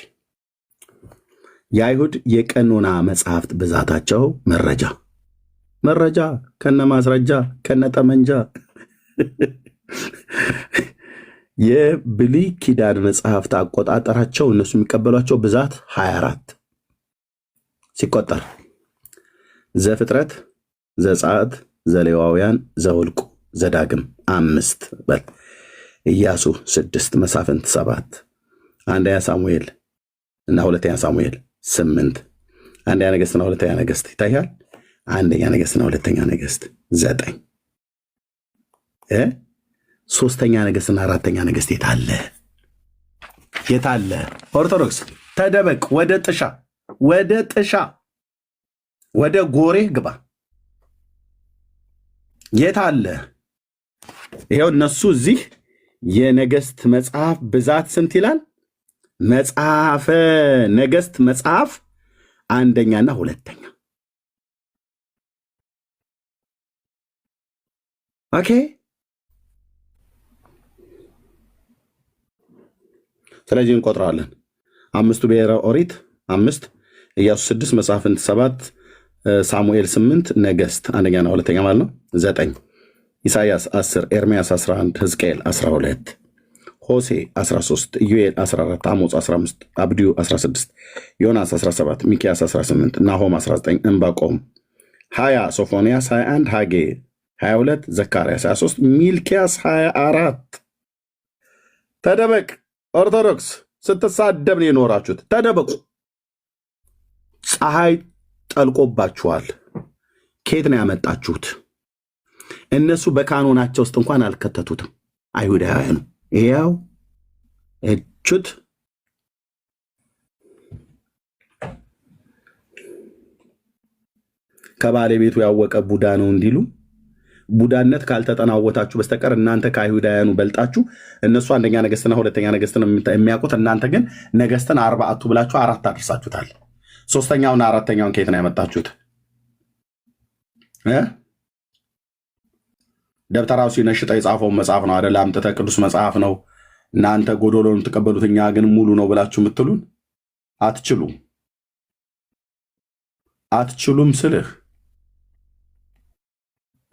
የአይሁድ የቀኖና መጽሐፍት ብዛታቸው መረጃ ከነ ማስረጃ ከነ ጠመንጃ የብሉይ ኪዳን መጽሐፍት አቆጣጠራቸው እነሱ የሚቀበሏቸው ብዛት 24 ሲቆጠር ዘፍጥረት፣ ዘጸአት፣ ዘሌዋውያን፣ ዘኍልቍ፣ ዘዳግም 5 በል። ኢያሱ 6፣ መሳፍንት 7፣ አንደኛ ሳሙኤል እና ሁለተኛ ሳሙኤል 8፣ አንደኛ ነገሥትና ሁለተኛ ነገሥት ይታያል። አንደኛ ነገሥትና ሁለተኛ ነገሥት 9፣ ሶስተኛ ነገሥትና አራተኛ ነገሥት የታለ? የታለ? ኦርቶዶክስ ተደበቅ፣ ወደ ጥሻ፣ ወደ ጥሻ፣ ወደ ጎሬ ግባ። የታለ? ይኸው እነሱ እዚህ የነገሥት መጽሐፍ ብዛት ስንት ይላል? መጽሐፈ ነገሥት መጽሐፍ አንደኛና ሁለተኛ። ኦኬ። ስለዚህ እንቆጥረዋለን። 5ቱ ብሔረ ኦሪት 5፣ ኢያሱ 6፣ መሳፍንት 7፣ ሳሙኤል 8፣ ነገሥት አንደኛና ሁለተኛ ማለት ነው 9፣ ኢሳይያስ 10፣ ኤርምያስ 11፣ ሕዝቅኤል 12፣ ሆሴ 13፣ ኢዩኤል 14፣ አሞጽ 15፣ አብድዩ 16፣ ዮናስ 17፣ ሚክያስ 18፣ ናሆም 19፣ ዕንባቆም 20፣ ሶፎንያስ 21፣ ሐጌ 22፣ ዘካርያስ 23፣ ሚልክያስ 24። ተደበቅ ኦርቶዶክስ፣ ስትሳደብ ነው የኖራችሁት። ተደበቁ። ፀሐይ ጠልቆባችኋል። ኬት ነው ያመጣችሁት? እነሱ በካኖናቸው ውስጥ እንኳን አልከተቱትም። አይሁዳውያኑ ያው እቹት ከባለቤቱ ያወቀ ቡዳ ነው እንዲሉ ቡዳነት ካልተጠናወታችሁ በስተቀር እናንተ ከአይሁዳውያኑ በልጣችሁ፣ እነሱ አንደኛ ነገሥትና ሁለተኛ ነገሥትን የሚያውቁት፣ እናንተ ግን ነገሥትን 4 ብላችሁ 4 አድርሳችሁታል። ሶስተኛውና አራተኛውን ከየት ነው ያመጣችሁት? ደብተራው ሲነሽጠው የጻፈውን መጽሐፍ ነው አደለ? አምጥተህ ቅዱስ መጽሐፍ ነው እናንተ ጎዶሎን ተቀበሉት፣ እኛ ግን ሙሉ ነው ብላችሁ የምትሉን አትችሉም። አትችሉም ስልህ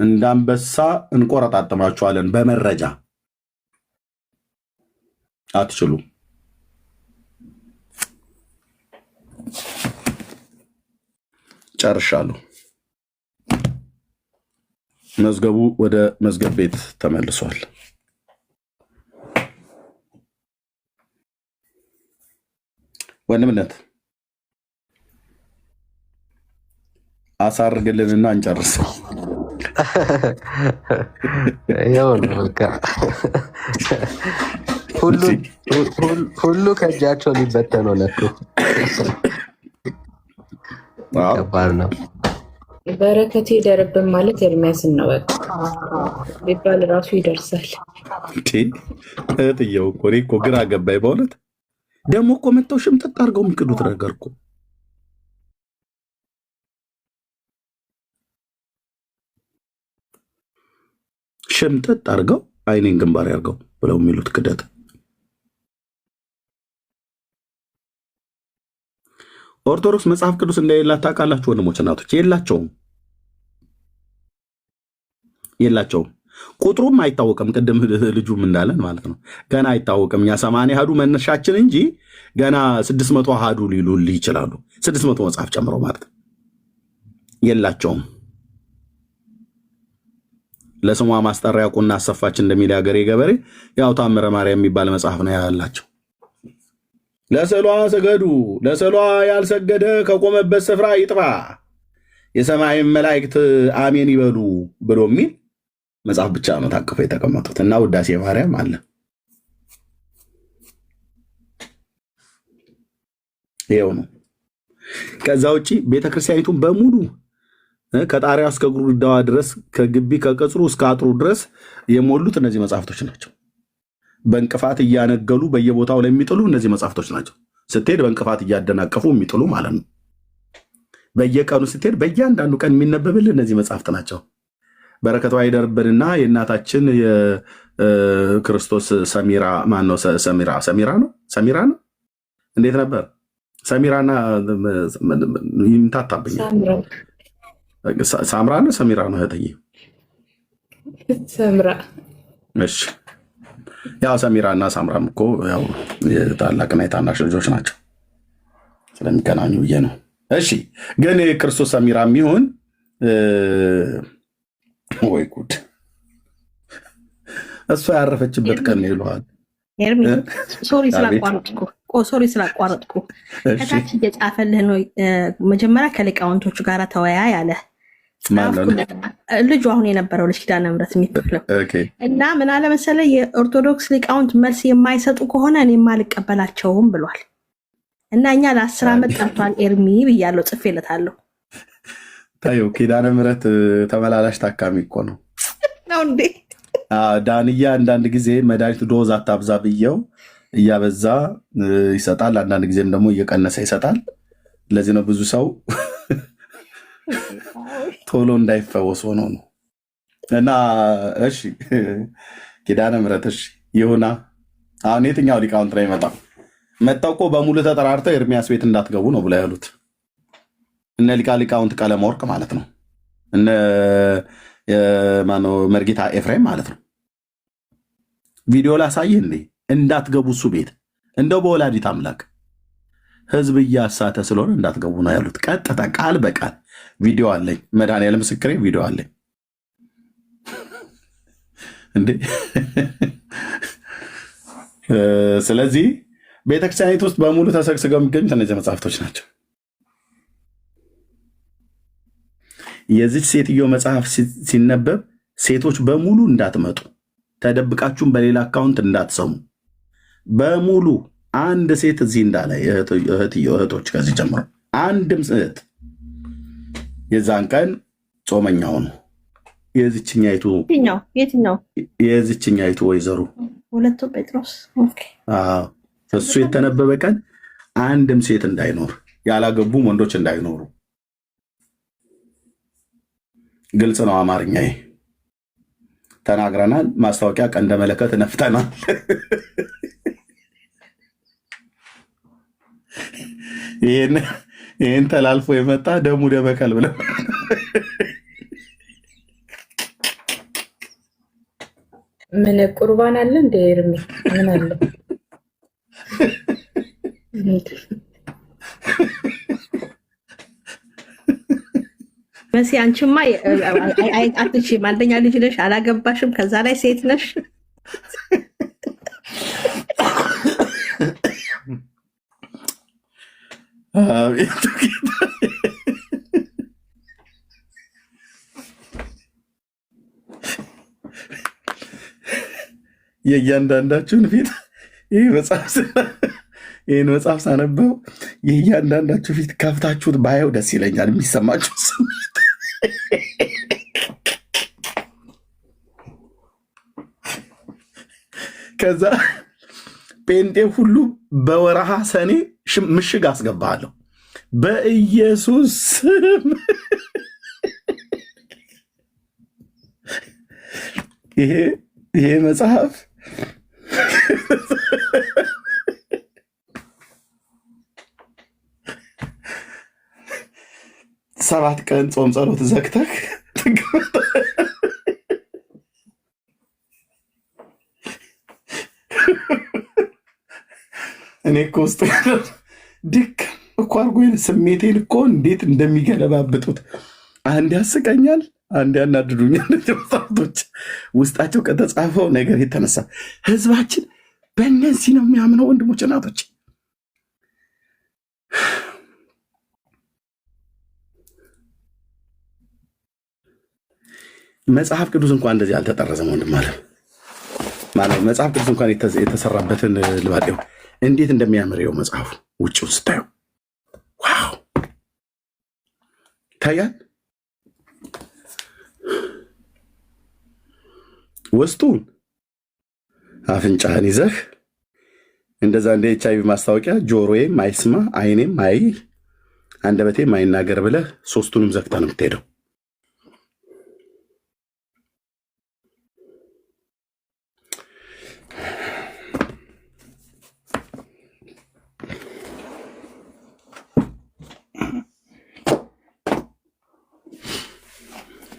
እንዳንበሳ እንቆረጣጥማችኋለን በመረጃ። አትችሉም። ጨርሻለሁ። መዝገቡ ወደ መዝገብ ቤት ተመልሷል። ወንድምነት አሳርግልንና እንጨርስ። ያው ነው በቃ ሁሉ ከእጃቸው ሊበተነው ለኩ ከባድ ነው። በረከቴ ይደርብን ማለት ኤርሚያስን ነው በቃ ቢባል ራሱ ይደርሳል። እህትየው እኮ እኔ እኮ ግራ ገባኝ በእውነት። ደግሞ እኮ መጥተው ሽምጥጥ አድርገው የሚክዱት ነገር እኮ ሽምጥጥ አድርገው አይኔን ግንባር ያርገው ብለው የሚሉት ክደት። ኦርቶዶክስ መጽሐፍ ቅዱስ እንደሌላት ታውቃላችሁ ወንድሞች እናቶች? የላቸውም። ቁጥሩም አይታወቅም። ቅድም ልጁም እንዳለን ማለት ነው ገና አይታወቅም። እኛ 80 አሃዱ መነሻችን እንጂ ገና 600 አሃዱ ሊሉልህ ይችላሉ። 600 መጽሐፍ ጨምረው ማለት ነው። የላቸውም። ለስሟ ማስጠሪያ ቁና አሰፋች እንደሚል ያገሬ ገበሬ ያው ታምረ ማርያም የሚባል መጽሐፍ ነው ያላቸው። ለስዕሏ ስገዱ፣ ለስዕሏ ያልሰገደ ከቆመበት ስፍራ ይጥፋ፣ የሰማይ መላእክት አሜን ይበሉ ብሎ የሚል መጽሐፍ ብቻ ነው ታቅፈው የተቀመጡት። እና ውዳሴ ማርያም አለ። ይኸው ነው። ከዛ ውጭ ቤተክርስቲያኒቱን በሙሉ ከጣሪያ እስከ ግድግዳዋ ድረስ ከግቢ ከቅጽሩ እስከ አጥሩ ድረስ የሞሉት እነዚህ መጽሐፍቶች ናቸው። በእንቅፋት እያነገሉ በየቦታው ላይ የሚጥሉ እነዚህ መጽሐፍቶች ናቸው። ስትሄድ በእንቅፋት እያደናቀፉ የሚጥሉ ማለት ነው። በየቀኑ ስትሄድ በእያንዳንዱ ቀን የሚነበብልህ እነዚህ መጽሐፍት ናቸው። በረከቷ ይደርብንና የእናታችን የክርስቶስ ሰሚራ ማነው? ሰሚራ ነው። እንዴት ነበር? ሰሚራና ይምታታብኛል። ሳምራ ነው ሰሚራ ነው እህትዬ? ሰምራ። እሺ ያው ሰሚራ እና ሳምራም እኮ ያው የታላቅና የታናሽ ልጆች ናቸው ስለሚገናኙ ብዬ ነው። እሺ ግን የክርስቶስ ሰሚራ የሚሆን ወይ ጉድ! እሷ ያረፈችበት ቀን ይለዋል። ኤርሚ ሶሪ ስላቋረጥኩ ከታች እየጻፈልህ ነው። መጀመሪያ ከሊቃውንቶቹ ጋር ተወያይ አለ ልጁ አሁን የነበረው ልጅ ኪዳነ ምሕረት የሚባለው እና ምን አለ መሰለህ የኦርቶዶክስ ሊቃውንት መልስ የማይሰጡ ከሆነ እኔም አልቀበላቸውም ብሏል። እና እኛ ለ10 ዓመት ጠርቷል ኤርሚ ብያለሁ፣ ጽፌለታለሁ። ታዩ ኪዳነ ምሕረት ተመላላሽ ታካሚ እኮ ነው እንዴ? ዳንያ አንዳንድ ጊዜ መድኃኒት ዶዝ አታብዛ ብየው እያበዛ ይሰጣል፣ አንዳንድ ጊዜም ደግሞ እየቀነሰ ይሰጣል። ለዚህ ነው ብዙ ሰው ቶሎ እንዳይፈወስ ሆኖ ነው። እና እሺ ኪዳነ ምሕረት እሺ ይሁና። አሁን የትኛው ሊቃውንት ነው ይመጣ? መጣው እኮ በሙሉ ተጠራርተው ኤርሚያስ ቤት እንዳትገቡ ነው ብለው ያሉት እነ ሊቃውንት ቀለም ወርቅ ማለት ነው። እነ ማነው መርጌታ ኤፍሬም ማለት ነው። ቪዲዮ ላሳይህ እንዴ እንዳትገቡ እሱ ቤት እንደው በወላዲት አምላክ ህዝብ እያሳተ ስለሆነ እንዳትገቡ ነው ያሉት። ቀጥታ ቃል በቃል ቪዲዮ አለኝ። መድኃኒዓለም ምስክሬ ቪዲዮ አለኝ እንዴ። ስለዚህ ቤተክርስቲያኒት ውስጥ በሙሉ ተሰግስገው የሚገኙት እነዚህ መጽሐፍቶች ናቸው። የዚች ሴትዮ መጽሐፍ ሲነበብ ሴቶች በሙሉ እንዳትመጡ፣ ተደብቃችሁም በሌላ አካውንት እንዳትሰሙ በሙሉ አንድ ሴት እዚህ እንዳለ እህቶች ከዚህ ጀምሮ አንድም እህት የዛን ቀን ጾመኛው ነው። የዚችኛይቱ ወይዘሮ ሁለቱ ጴጥሮስ እሱ የተነበበ ቀን አንድም ሴት እንዳይኖር፣ ያላገቡም ወንዶች እንዳይኖሩ። ግልጽ ነው። አማርኛዬ ተናግረናል። ማስታወቂያ ቀንደ መለከት ነፍተናል። ይህን ተላልፎ የመጣ ደሙ ደበቀል ብለው ምን ቁርባን አለ እንደ ኤርሚ ምን አለ? መሲ አንቺማ አትችይም። አንደኛ ልጅ ነሽ፣ አላገባሽም፣ ከዛ ላይ ሴት ነሽ። የእያንዳንዳችሁን ፊት ይህን መጽሐፍ ሳነበው የእያንዳንዳችሁ ፊት ከፍታችሁት ባየው ደስ ይለኛል። የሚሰማችሁ ስሜት ከዛ ጴንጤ ሁሉ በወረሃ ሰኔ ምሽግ አስገባለሁ በኢየሱስ ስም። ይሄ መጽሐፍ ሰባት ቀን ጾም ጸሎት ዘግተህ እኔ እኮ ውስጥ ድክ እኮ አድርጎ ስሜቴን እኮ እንዴት እንደሚገለባብጡት አንድ ያስቀኛል፣ አንድ ያናድዱኛል። መጽሐፍቶች ውስጣቸው ከተጻፈው ነገር የተነሳ ህዝባችን በእነዚህ ነው የሚያምነው። ወንድሞች እናቶች፣ መጽሐፍ ቅዱስ እንኳን እንደዚህ አልተጠረዘም። ወንድም ማለት መጽሐፍ ቅዱስ እንኳን የተሰራበትን ልባጤው እንዴት እንደሚያምረው መጽሐፉ ውጭውን ስታየው ዋው ይታያል። ውስጡን አፍንጫህን ይዘህ እንደዛ እንደ ኤችአይቪ ማስታወቂያ ጆሮዬም አይስማ አይኔም አይ አንደበቴም አይናገር ብለህ ሶስቱንም ዘግተህ ነው የምትሄደው።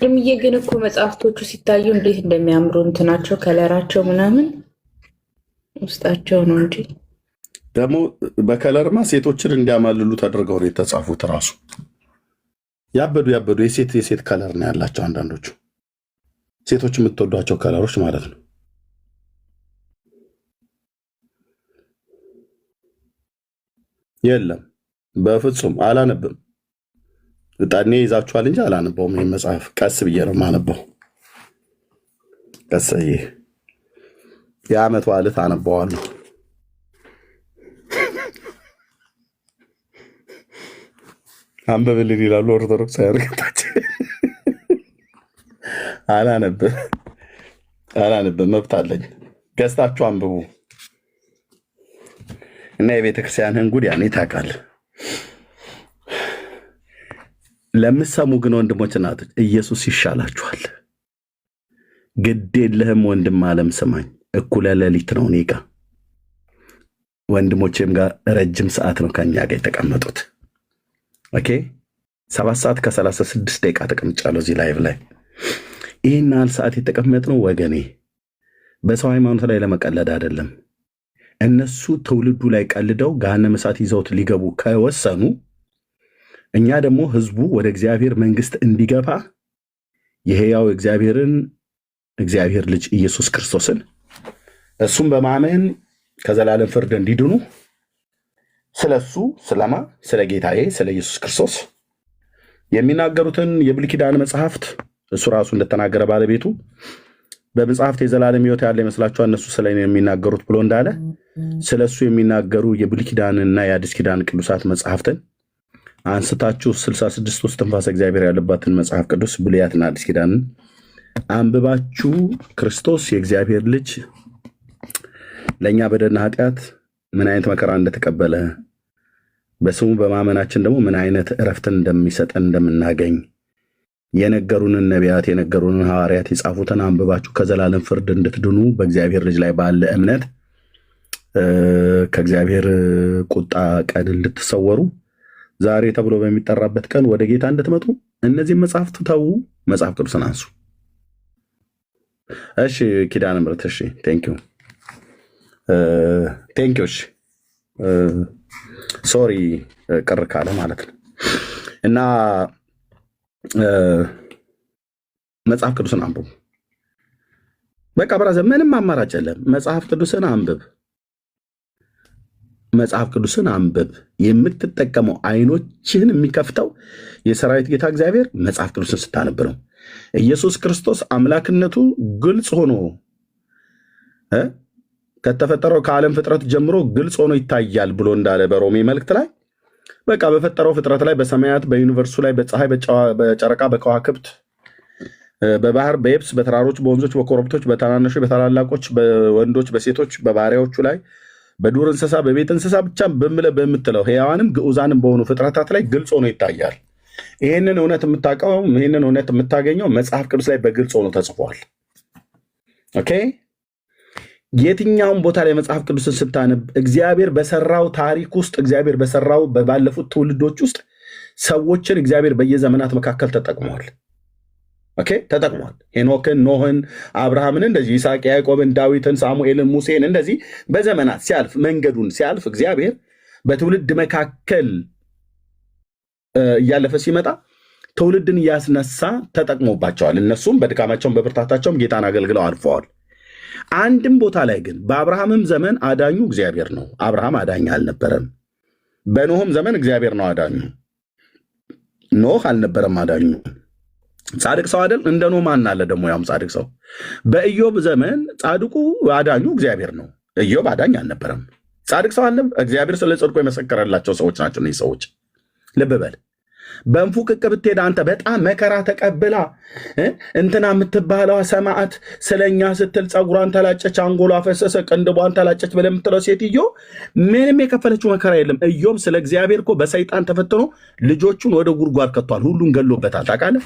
እምዬ ግን እኮ መጽሐፍቶቹ ሲታዩ እንዴት እንደሚያምሩ እንትናቸው ከለራቸው ምናምን ውስጣቸው ነው እንጂ ደግሞ በከለርማ ሴቶችን እንዲያማልሉ ተደርገው ነው የተጻፉት ራሱ ያበዱ የሴት ከለር ነው ያላቸው አንዳንዶቹ ሴቶች የምትወዷቸው ከለሮች ማለት ነው። የለም በፍጹም አላነብም። እጣኔ ይዛችኋል እንጂ አላነበውም። ይህ መጽሐፍ ቀስ ብዬ ነው የማነበው። ቀስ ብዬ የዓመት ዋልት አነበዋለሁ። አንብብልን ይላሉ ኦርቶዶክስ ያርገታች። አላነብም፣ መብት አለኝ። ገዝታችሁ አንብቡ እና የቤተክርስቲያንህን ጉድ ያኔ ታውቃለህ። ለምትሰሙ ግን ወንድሞች እናቶች ኢየሱስ ይሻላችኋል። ግድ የለህም ወንድም አለም ስማኝ። እኩለ ሌሊት ነው እኔ ጋ ወንድሞቼም ጋር ረጅም ሰዓት ነው ከኛ ጋር የተቀመጡት። ኦኬ 7 ሰዓት ከ36 ደቂቃ ተቀምጫለሁ እዚህ ላይቭ ላይ። ይህን ያህል ሰዓት የተቀመጥነው ወገኔ በሰው ሃይማኖት ላይ ለመቀለድ አይደለም። እነሱ ትውልዱ ላይ ቀልደው ገሃነመ እሳት ይዘውት ሊገቡ ከወሰኑ እኛ ደግሞ ህዝቡ ወደ እግዚአብሔር መንግስት እንዲገባ የሕያው እግዚአብሔር ልጅ ኢየሱስ ክርስቶስን እሱም በማመን ከዘላለም ፍርድ እንዲድኑ ስለሱ ስለ ጌታዬ ስለ ኢየሱስ ክርስቶስ የሚናገሩትን የብሉይ ኪዳን መጽሐፍት እሱ ራሱ እንደተናገረ ባለቤቱ በመጽሐፍት የዘላለም ሕይወት ያለ ይመስላችኋል እነሱ ስለኔ የሚናገሩት ብሎ እንዳለ ስለሱ የሚናገሩ የብሉይ ኪዳንና የአዲስ ኪዳን ቅዱሳት መጽሐፍትን አንስታችሁ 66 ውስጥ ትንፋሰ እግዚአብሔር ያለባትን መጽሐፍ ቅዱስ ብሉያትና አዲስ ኪዳንን አንብባችሁ ክርስቶስ የእግዚአብሔር ልጅ ለእኛ በደልና ኃጢአት ምን አይነት መከራ እንደተቀበለ በስሙ በማመናችን ደግሞ ምን አይነት እረፍትን እንደሚሰጠን እንደምናገኝ የነገሩንን ነቢያት የነገሩንን ሐዋርያት የጻፉትን አንብባችሁ ከዘላለም ፍርድ እንድትድኑ በእግዚአብሔር ልጅ ላይ ባለ እምነት ከእግዚአብሔር ቁጣ ቀን እንድትሰወሩ ዛሬ ተብሎ በሚጠራበት ቀን ወደ ጌታ እንድትመጡ እነዚህም መጽሐፍት ተዉ፣ መጽሐፍ ቅዱስን አንሱ። እሺ ኪዳነ ምሕረት እሺ ቴንኪው እሺ ሶሪ ቅር ካለ ማለት ነው። እና መጽሐፍ ቅዱስን አንብቡ። በቃ ብራዘር ምንም አማራጭ የለም። መጽሐፍ ቅዱስን አንብብ። መጽሐፍ ቅዱስን አንብብ። የምትጠቀመው አይኖችህን የሚከፍተው የሰራዊት ጌታ እግዚአብሔር መጽሐፍ ቅዱስን ስታነብ ነው። ኢየሱስ ክርስቶስ አምላክነቱ ግልጽ ሆኖ ከተፈጠረው ከዓለም ፍጥረት ጀምሮ ግልጽ ሆኖ ይታያል ብሎ እንዳለ በሮሜ መልእክት ላይ በቃ በፈጠረው ፍጥረት ላይ በሰማያት በዩኒቨርሱ ላይ በፀሐይ በጨረቃ በከዋክብት በባህር በየብስ በተራሮች በወንዞች በኮረብቶች በታናናሾች በታላላቆች በወንዶች በሴቶች በባሪያዎቹ ላይ በዱር እንስሳ በቤት እንስሳ ብቻ በምትለው ሕያዋንም ግዑዛንም በሆኑ ፍጥረታት ላይ ግልጽ ሆኖ ይታያል። ይህንን እውነት የምታውቀው ይህንን እውነት የምታገኘው መጽሐፍ ቅዱስ ላይ በግልጽ ሆኖ ተጽፏል። ኦኬ የትኛውን ቦታ ላይ መጽሐፍ ቅዱስን ስታነብ እግዚአብሔር በሰራው ታሪክ ውስጥ እግዚአብሔር በሰራው ባለፉት ትውልዶች ውስጥ ሰዎችን እግዚአብሔር በየዘመናት መካከል ተጠቅሟል። ኦኬ ተጠቅሟል። ሄኖክን፣ ኖህን፣ አብርሃምን እንደዚህ ይስሐቅ፣ ያዕቆብን፣ ዳዊትን፣ ሳሙኤልን፣ ሙሴን እንደዚህ በዘመናት ሲያልፍ መንገዱን ሲያልፍ እግዚአብሔር በትውልድ መካከል እያለፈ ሲመጣ ትውልድን እያስነሳ ተጠቅሞባቸዋል። እነሱም በድካማቸውም በብርታታቸውም ጌታን አገልግለው አልፈዋል። አንድም ቦታ ላይ ግን በአብርሃምም ዘመን አዳኙ እግዚአብሔር ነው። አብርሃም አዳኝ አልነበረም። በኖህም ዘመን እግዚአብሔር ነው አዳኙ። ኖህ አልነበረም አዳኙ። ጻድቅ ሰው አይደል? እንደ ኖህ ማን አለ ደግሞ? ያውም ጻድቅ ሰው። በኢዮብ ዘመን ጻድቁ አዳኙ እግዚአብሔር ነው። ኢዮብ አዳኝ አልነበረም። ጻድቅ ሰው አለ? እግዚአብሔር ስለ ጽድቁ የመሰከረላቸው ሰዎች ናቸው እነዚህ ሰዎች። ልብ በል። በንፉቅቅ ብትሄድ አንተ በጣም መከራ ተቀብላ እንትና የምትባለዋ ሰማዕት ስለኛ ስትል ፀጉሯን ተላጨች፣ አንጎሏ ፈሰሰ፣ ቅንድቧን ተላጨች ብለህ የምትለው ሴትዮ ምንም የከፈለችው መከራ የለም። ኢዮብ ስለ እግዚአብሔር እኮ በሰይጣን ተፈትኖ ልጆቹን ወደ ጉድጓድ ከቷል። ሁሉን ገሎበታል። ታውቃለህ?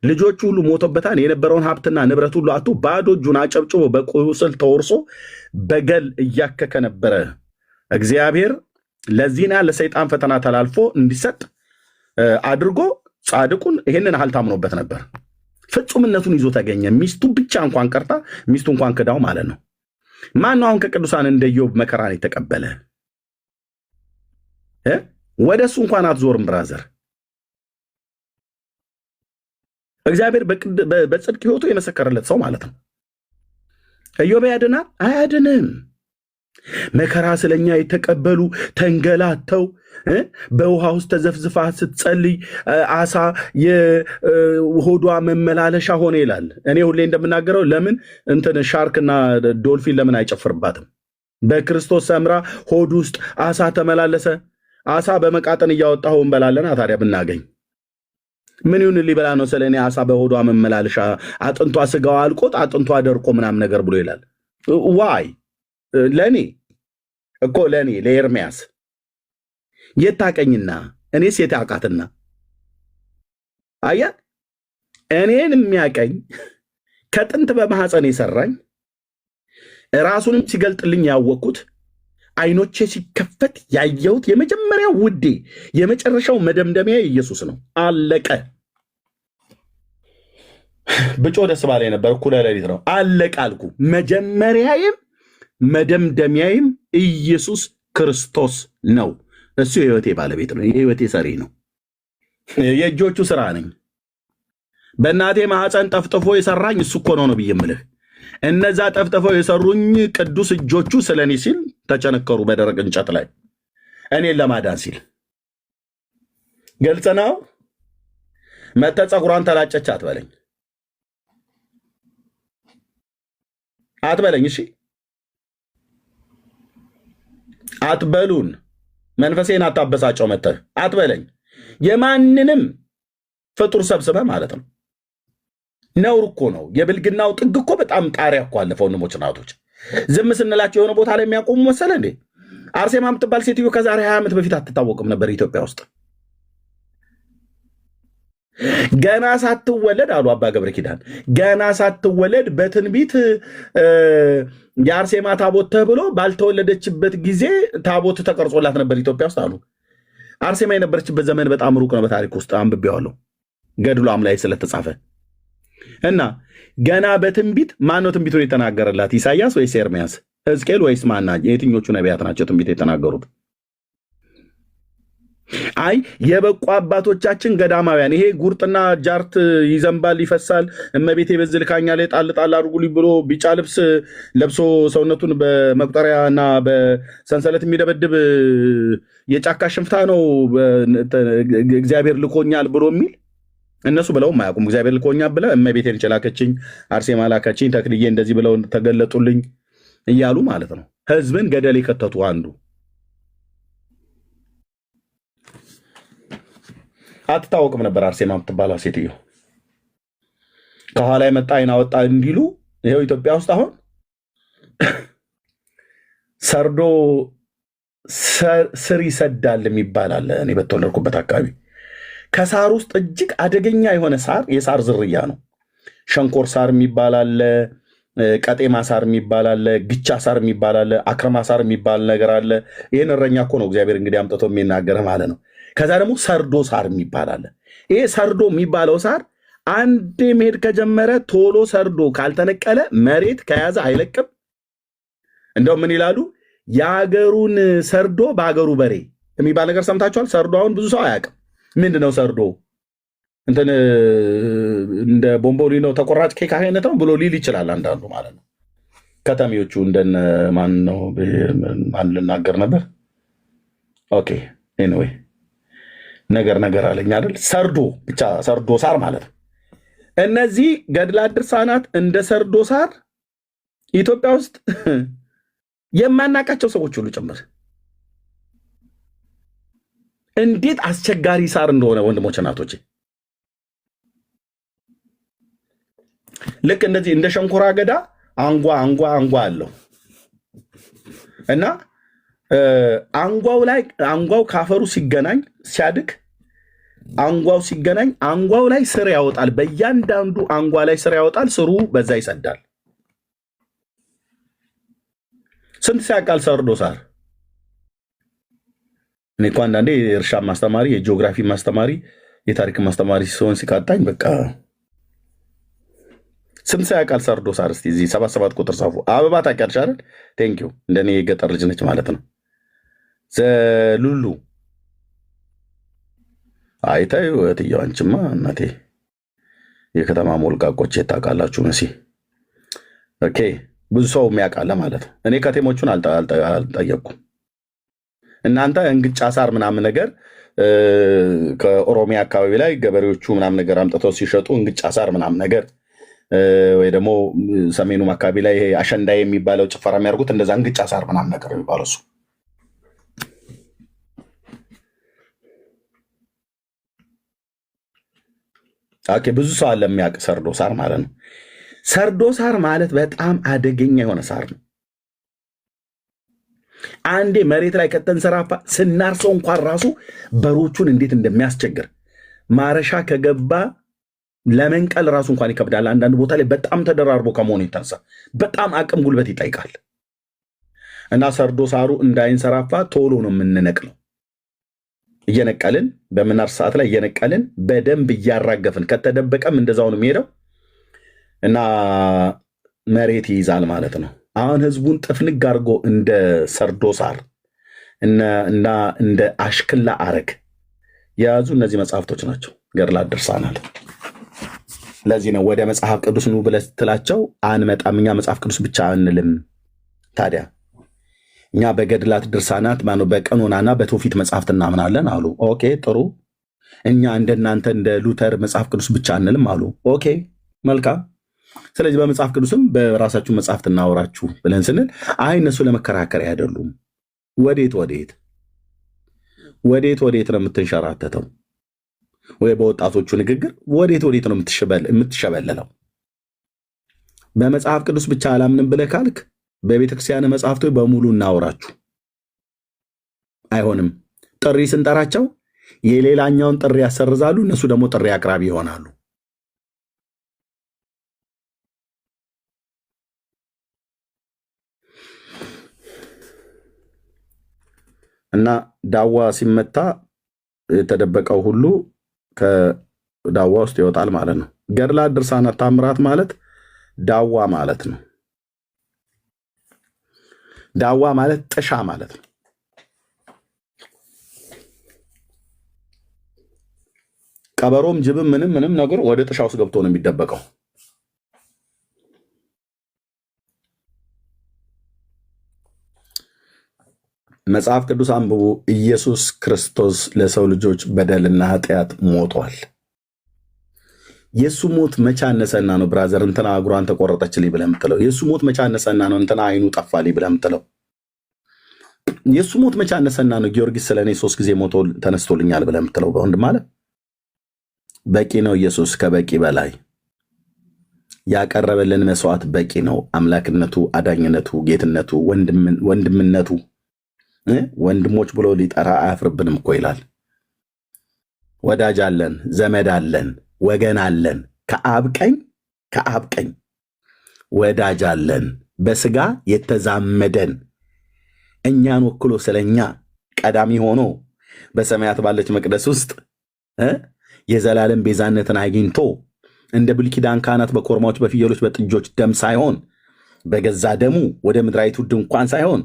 ልጆቹ ሁሉ ሞቶበታል። የነበረውን ሀብትና ንብረት ሁሉ አቶ ባዶ እጁን አጨብጭቦ በቁስል ተወርሶ በገል እያከከ ነበረ። እግዚአብሔር ለዚህና ለሰይጣን ፈተና ተላልፎ እንዲሰጥ አድርጎ ጻድቁን ይሄንን ያህል ታምኖበት ነበር። ፍጹምነቱን ይዞ ተገኘ። ሚስቱ ብቻ እንኳን ቀርታ ሚስቱ እንኳን ክዳው ማለት ነው። ማን ነው አሁን ከቅዱሳን እንደ ኢዮብ መከራን የተቀበለ? ወደ እሱ እንኳን አትዞርም ብራዘር። እግዚአብሔር በጽድቅ ህይወቱ የመሰከረለት ሰው ማለት ነው። ኢዮብ ያድናል? አያድንም። መከራ ስለኛ የተቀበሉ ተንገላተው በውሃ ውስጥ ተዘፍዝፋ ስትጸልይ አሳ የሆዷ መመላለሻ ሆነ ይላል። እኔ ሁሌ እንደምናገረው ለምን እንትን ሻርክና ዶልፊን ለምን አይጨፍርባትም? በክርስቶስ ሰምራ ሆድ ውስጥ አሳ ተመላለሰ። አሳ በመቃጠን እያወጣሁ እንበላለና ታዲያ ብናገኝ ምን ይሁን ሊበላ ነው? ስለ እኔ አሳ በሆዷ መመላለሻ አጥንቷ ስጋዋ አልቆት አጥንቷ ደርቆ ምናምን ነገር ብሎ ይላል። ዋይ ለእኔ እኮ ለእኔ ለኤርምያስ የት ታቀኝና እኔስ የት አውቃትና? አያ እኔን የሚያቀኝ ከጥንት በማህፀን የሰራኝ ራሱንም ሲገልጥልኝ ያወቅኩት አይኖቼ ሲከፈት ያየሁት የመጀመሪያው ውዴ የመጨረሻው መደምደሚያ ኢየሱስ ነው። አለቀ። ብጮ ደስ ባለ ነበር። እኩለ ሌሊት ነው። አለቀ አልኩ። መጀመሪያዬም መደምደሚያዬም ኢየሱስ ክርስቶስ ነው። እሱ የህይወቴ ባለቤት ነው። የህይወቴ ሰሪ ነው። የእጆቹ ስራ ነኝ። በእናቴ ማህፀን ጠፍጥፎ የሰራኝ እሱ እኮ ነው ብዬ የምልህ። እነዛ ጠፍጥፈው የሰሩኝ ቅዱስ እጆቹ ስለኔ ሲል ተቸነከሩ በደረቅ እንጨት ላይ እኔን ለማዳን ሲል። ግልጽ ነው። መተህ ፀጉሯን ተላጨች አትበለኝ፣ አትበለኝ። እሺ አትበሉን። መንፈሴን አታበሳጨው። መተህ አትበለኝ። የማንንም ፍጡር ሰብስበህ ማለት ነው። ነውር እኮ ነው። የብልግናው ጥግ እኮ በጣም ጣሪያ እኮ አለፈ። ወንድሞች እናቶች፣ ዝም ስንላቸው የሆነ ቦታ ላይ የሚያቆሙ መሰለ እንዴ? አርሴማ የምትባል ሴትዮ ከዛሬ 20 ዓመት በፊት አትታወቅም ነበር ኢትዮጵያ ውስጥ። ገና ሳትወለድ አሉ አባ ገብረ ኪዳን፣ ገና ሳትወለድ በትንቢት የአርሴማ ታቦት ተብሎ ባልተወለደችበት ጊዜ ታቦት ተቀርጾላት ነበር ኢትዮጵያ ውስጥ አሉ። አርሴማ የነበረችበት ዘመን በጣም ሩቅ ነው። በታሪክ ውስጥ አንብቤዋለሁ ገድሏም ላይ ስለተጻፈ እና ገና በትንቢት ማነው ትንቢቱን የተናገረላት? ኢሳያስ ወይስ ኤርምያስ? ሕዝቅኤል ወይስ ማና? የትኞቹ ነቢያት ናቸው ትንቢት የተናገሩት? አይ የበቁ አባቶቻችን ገዳማውያን ይሄ ጉርጥና ጃርት ይዘንባል ይፈሳል፣ እመቤቴ በዚህ ልካኛ ላይ ጣል ጣል አድርጉልኝ ብሎ ቢጫ ልብስ ለብሶ ሰውነቱን በመቁጠሪያ እና በሰንሰለት የሚደበድብ የጫካ ሽንፍታ ነው እግዚአብሔር ልኮኛል ብሎ የሚል እነሱ ብለውም አያውቁም። እግዚአብሔር ልኮኛል ብለ እመቤቴን ላከችኝ፣ አርሴማ ላከችኝ፣ ተክልዬ እንደዚህ ብለው ተገለጡልኝ እያሉ ማለት ነው ህዝብን ገደል የከተቱ አንዱ። አትታወቅም ነበር አርሴማ የምትባለው ሴትዮ። ከኋላ የመጣ አይን አወጣ እንዲሉ ይኸው ኢትዮጵያ ውስጥ አሁን ሰርዶ ስር ይሰዳል የሚባል አለ። እኔ በተወለድኩበት አካባቢ ከሳር ውስጥ እጅግ አደገኛ የሆነ ሳር የሳር ዝርያ ነው። ሸንኮር ሳር የሚባል አለ፣ ቀጤማ ሳር የሚባል አለ፣ ግቻ ሳር የሚባል አለ፣ አክረማ ሳር የሚባል ነገር አለ። ይህን እረኛ እኮ ነው እግዚአብሔር እንግዲህ አምጥቶ የሚናገር ማለት ነው። ከዛ ደግሞ ሰርዶ ሳር የሚባል አለ። ይሄ ሰርዶ የሚባለው ሳር አንዴ መሄድ ከጀመረ ቶሎ ሰርዶ ካልተነቀለ መሬት ከያዘ አይለቅም። እንደው ምን ይላሉ? የአገሩን ሰርዶ በአገሩ በሬ የሚባል ነገር ሰምታችኋል? ሰርዶ አሁን ብዙ ሰው አያውቅም። ምንድን ነው ሰርዶ? እንትን እንደ ቦምቦሊኖ ተቆራጭ ኬክ አይነት ነው ብሎ ሊል ይችላል አንዳንዱ ማለት ነው። ከተሜዎቹ እንደነ ማን ልናገር ነበር? ኦኬ ኤኒዌይ ነገር አለኝ አይደል? ሰርዶ ብቻ ሰርዶ ሳር ማለት ነው። እነዚህ ገድላት ድርሳናት እንደ ሰርዶ ሳር ኢትዮጵያ ውስጥ የማናቃቸው ሰዎች ሁሉ ጭምር እንዴት አስቸጋሪ ሳር እንደሆነ ወንድሞች እናቶቼ፣ ልክ እንደዚህ እንደ ሸንኮራ አገዳ አንጓ አለው እና አንጓው ካፈሩ ሲገናኝ ሲያድግ አንጓው ሲገናኝ አንጓው ላይ ስር ያወጣል። በእያንዳንዱ አንጓ ላይ ስር ያወጣል። ስሩ በዛ ይሰዳል። ስንት ሲያቃል ሰርዶ ሳር። እኔ እኮ አንዳንዴ የእርሻ ማስተማሪ፣ የጂኦግራፊ ማስተማሪ፣ የታሪክ ማስተማሪ ሲሆን ሲቃጣኝ በቃ ስንት ሲያቃል ሰርዶ ሳር። እስቲ እዚህ 77 ቁጥር ጻፉ። አበባ ታውቂያለሽ አይደል? ቴንኪው። እንደኔ የገጠር ልጅ ነች ማለት ነው። ዘሉሉ አይታዩ እትዬው አንቺማ እናቴ የከተማ ሞልቃቆች የታውቃላችሁ መሲ። ኦኬ ብዙ ሰው የሚያውቃለ ማለት ነው። እኔ ከተሞቹን አልጠየቅኩም። እናንተ እንግጫ ሳር ምናምን ነገር ከኦሮሚያ አካባቢ ላይ ገበሬዎቹ ምናምን ነገር አምጥተው ሲሸጡ እንግጫ ሳር ምናምን ነገር ወይ ደግሞ ሰሜኑም አካባቢ ላይ ይሄ አሸንዳ የሚባለው ጭፈራ የሚያደርጉት እንደዛ እንግጫ ሳር ምናምን ነገር የሚባለው እሱ ኦኬ ብዙ ሰው አለ የሚያውቅ ሰርዶ ሳር ማለት ነው። ሰርዶ ሳር ማለት በጣም አደገኛ የሆነ ሳር ነው። አንዴ መሬት ላይ ከተንሰራፋ ስናርሰው እንኳን ራሱ በሮቹን እንዴት እንደሚያስቸግር ማረሻ ከገባ ለመንቀል ራሱ እንኳን ይከብዳል። አንዳንድ ቦታ ላይ በጣም ተደራርቦ ከመሆኑ የተነሳ በጣም አቅም ጉልበት ይጠይቃል። እና ሰርዶ ሳሩ እንዳይንሰራፋ ቶሎ ነው የምንነቅለው። እየነቀልን በምናርስ ሰዓት ላይ እየነቀልን በደንብ እያራገፍን ከተደበቀም እንደዛው ነው የሚሄደው እና መሬት ይይዛል ማለት ነው። አሁን ህዝቡን ጥፍንግ አድርጎ እንደ ሰርዶ ሳር እና እንደ አሽክላ አረግ የያዙ እነዚህ መጽሐፍቶች ናቸው፣ ገድላት፣ ድርሳናት። ለዚህ ነው ወደ መጽሐፍ ቅዱስ ኑ ብለህ ስትላቸው አንመጣም፣ እኛ መጽሐፍ ቅዱስ ብቻ አንልም። ታዲያ እኛ በገድላት ድርሳናት በቀኖናና በትውፊት መጽሐፍት እናምናለን አሉ። ኦኬ ጥሩ። እኛ እንደናንተ እንደ ሉተር መጽሐፍ ቅዱስ ብቻ አንልም አሉ። ኦኬ መልካም። ስለዚህ በመጽሐፍ ቅዱስም በራሳችሁ መጽሐፍት እናወራችሁ ብለን ስንል አይ እነሱ ለመከራከሪያ አይደሉም። ወዴት ነው የምትንሸራተተው? ወይ በወጣቶቹ ንግግር ወዴት ነው የምትሸበለለው? በመጽሐፍ ቅዱስ ብቻ አላምንም ብለህ ካልክ በቤተክርስቲያን መጽሐፍቶች በሙሉ እናወራችሁ። አይሆንም። ጥሪ ስንጠራቸው የሌላኛውን ጥሪ ያሰርዛሉ፣ እነሱ ደግሞ ጥሪ አቅራቢ ይሆናሉ። እና ዳዋ ሲመታ የተደበቀው ሁሉ ከዳዋ ውስጥ ይወጣል ማለት ነው። ገድላት፣ ድርሳናት፣ ታምራት ማለት ዳዋ ማለት ነው። ዳዋ ማለት ጥሻ ማለት ነው። ቀበሮም ጅብም ምንም ነገር ወደ ጥሻ ውስጥ ገብቶ ነው የሚደበቀው። መጽሐፍ ቅዱስ አንብቡ። ኢየሱስ ክርስቶስ ለሰው ልጆች በደልና ኃጢአት ሞቷል። የእሱ ሞት መቼ አነሰና ነው ብራዘር እንትና እግሯን ተቆረጠችልኝ ብለህ የምትለው? የእሱ ሞት መቼ አነሰና ነው እንትና አይኑ ጠፋልኝ ብለህ የምትለው? የእሱ ሞት መቼ አነሰና ነው ጊዮርጊስ ስለእኔ 3 ጊዜ ሞቶ ተነስቶልኛል ብለህ የምትለው? በወንድም ማለት በቂ ነው። ኢየሱስ ከበቂ በላይ ያቀረበልን መስዋዕት በቂ ነው። አምላክነቱ፣ አዳኝነቱ፣ ጌትነቱ፣ ወንድምነቱ ወንድሞች ብሎ ሊጠራ አያፍርብንም እኮ ይላል። ወዳጅ አለን፣ ዘመድ አለን፣ ወገን አለን። ከአብ ቀኝ ወዳጅ አለን፣ በስጋ የተዛመደን እኛን ወክሎ ስለኛ ቀዳሚ ሆኖ በሰማያት ባለች መቅደስ ውስጥ የዘላለም ቤዛነትን አግኝቶ እንደ ብሉይ ኪዳን ካህናት በኮርማዎች፣ በፍየሎች፣ በጥጆች ደም ሳይሆን በገዛ ደሙ ወደ ምድራዊቱ ድንኳን ሳይሆን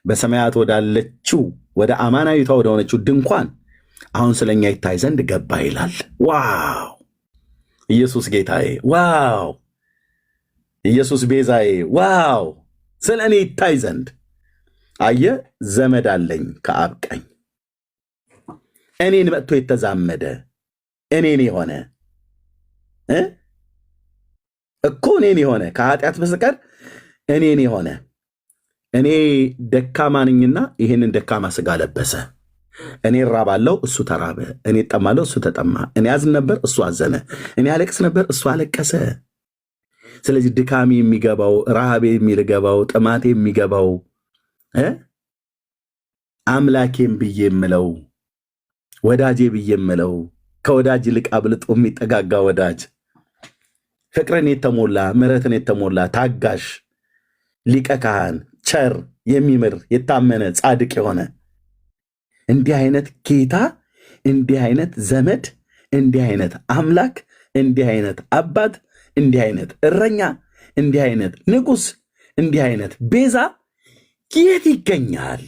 በሰማያት ወዳለችው ወደ አማናዊቷ ወደ ሆነችው ድንኳን አሁን ስለኛ ይታይ ዘንድ ገባ ይላል። ዋው! ኢየሱስ ጌታዬ፣ ዋው! ኢየሱስ ቤዛዬ፣ ዋው! ስለ እኔ ይታይ ዘንድ አየ። ዘመድ አለኝ ከአብ ቀኝ፣ እኔን መጥቶ የተዛመደ እኔን የሆነ እኮ እኔን የሆነ ከኃጢአት በስተቀር እኔን የሆነ እኔ ደካማ ነኝና ይህንን ደካማ ስጋ ለበሰ። እኔ እራባለሁ፣ እሱ ተራበ። እኔ እጠማለሁ፣ እሱ ተጠማ። እኔ አዝን ነበር፣ እሱ አዘነ። እኔ አለቅስ ነበር፣ እሱ አለቀሰ። ስለዚህ ድካሜ የሚገባው፣ ረሃቤ የሚገባው፣ ጥማቴ የሚገባው አምላኬም ብዬ የምለው ወዳጄ ብዬ የምለው ከወዳጅ ይልቅ አብልጦ የሚጠጋጋ ወዳጅ፣ ፍቅርን የተሞላ ምሕረትን የተሞላ ታጋሽ ሊቀ ካህን፣ ቸር፣ የሚምር፣ የታመነ፣ ጻድቅ የሆነ እንዲህ አይነት ጌታ፣ እንዲህ አይነት ዘመድ፣ እንዲህ አይነት አምላክ፣ እንዲህ አይነት አባት፣ እንዲህ አይነት እረኛ፣ እንዲህ አይነት ንጉሥ፣ እንዲህ አይነት ቤዛ የት ይገኛል?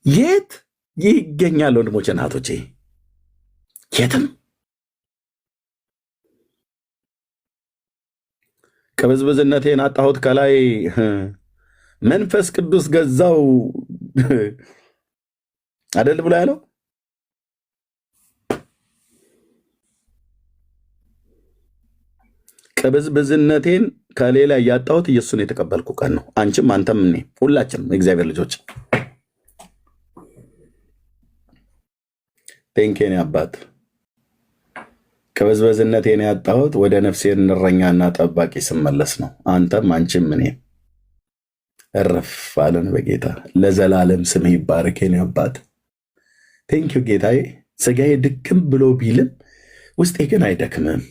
የት ይገኛል? ወንድሞቼ እናቶቼ፣ የትም። ቅብዝብዝነቴን አጣሁት ከላይ መንፈስ ቅዱስ ገዛው አይደል ብሎ ያለው። ቅብዝብዝነቴን ከሌላ ያጣሁት ኢየሱስን የተቀበልኩ ቀን ነው። አንቺም አንተም እኔ ሁላችንም የእግዚአብሔር ልጆች ቴንኬን አባት ቅብዝብዝነቴን ያጣሁት ወደ ነፍሴን እረኛና ጠባቂ ስመለስ ነው። አንተም አንቺም እኔ እረፍ አለን በጌታ ለዘላለም ስምህ ይባረክ የኔ አባት። ቴንኪዩ ጌታዬ። ስጋዬ ድክም ብሎ ቢልም ውስጤ ግን አይደክምም።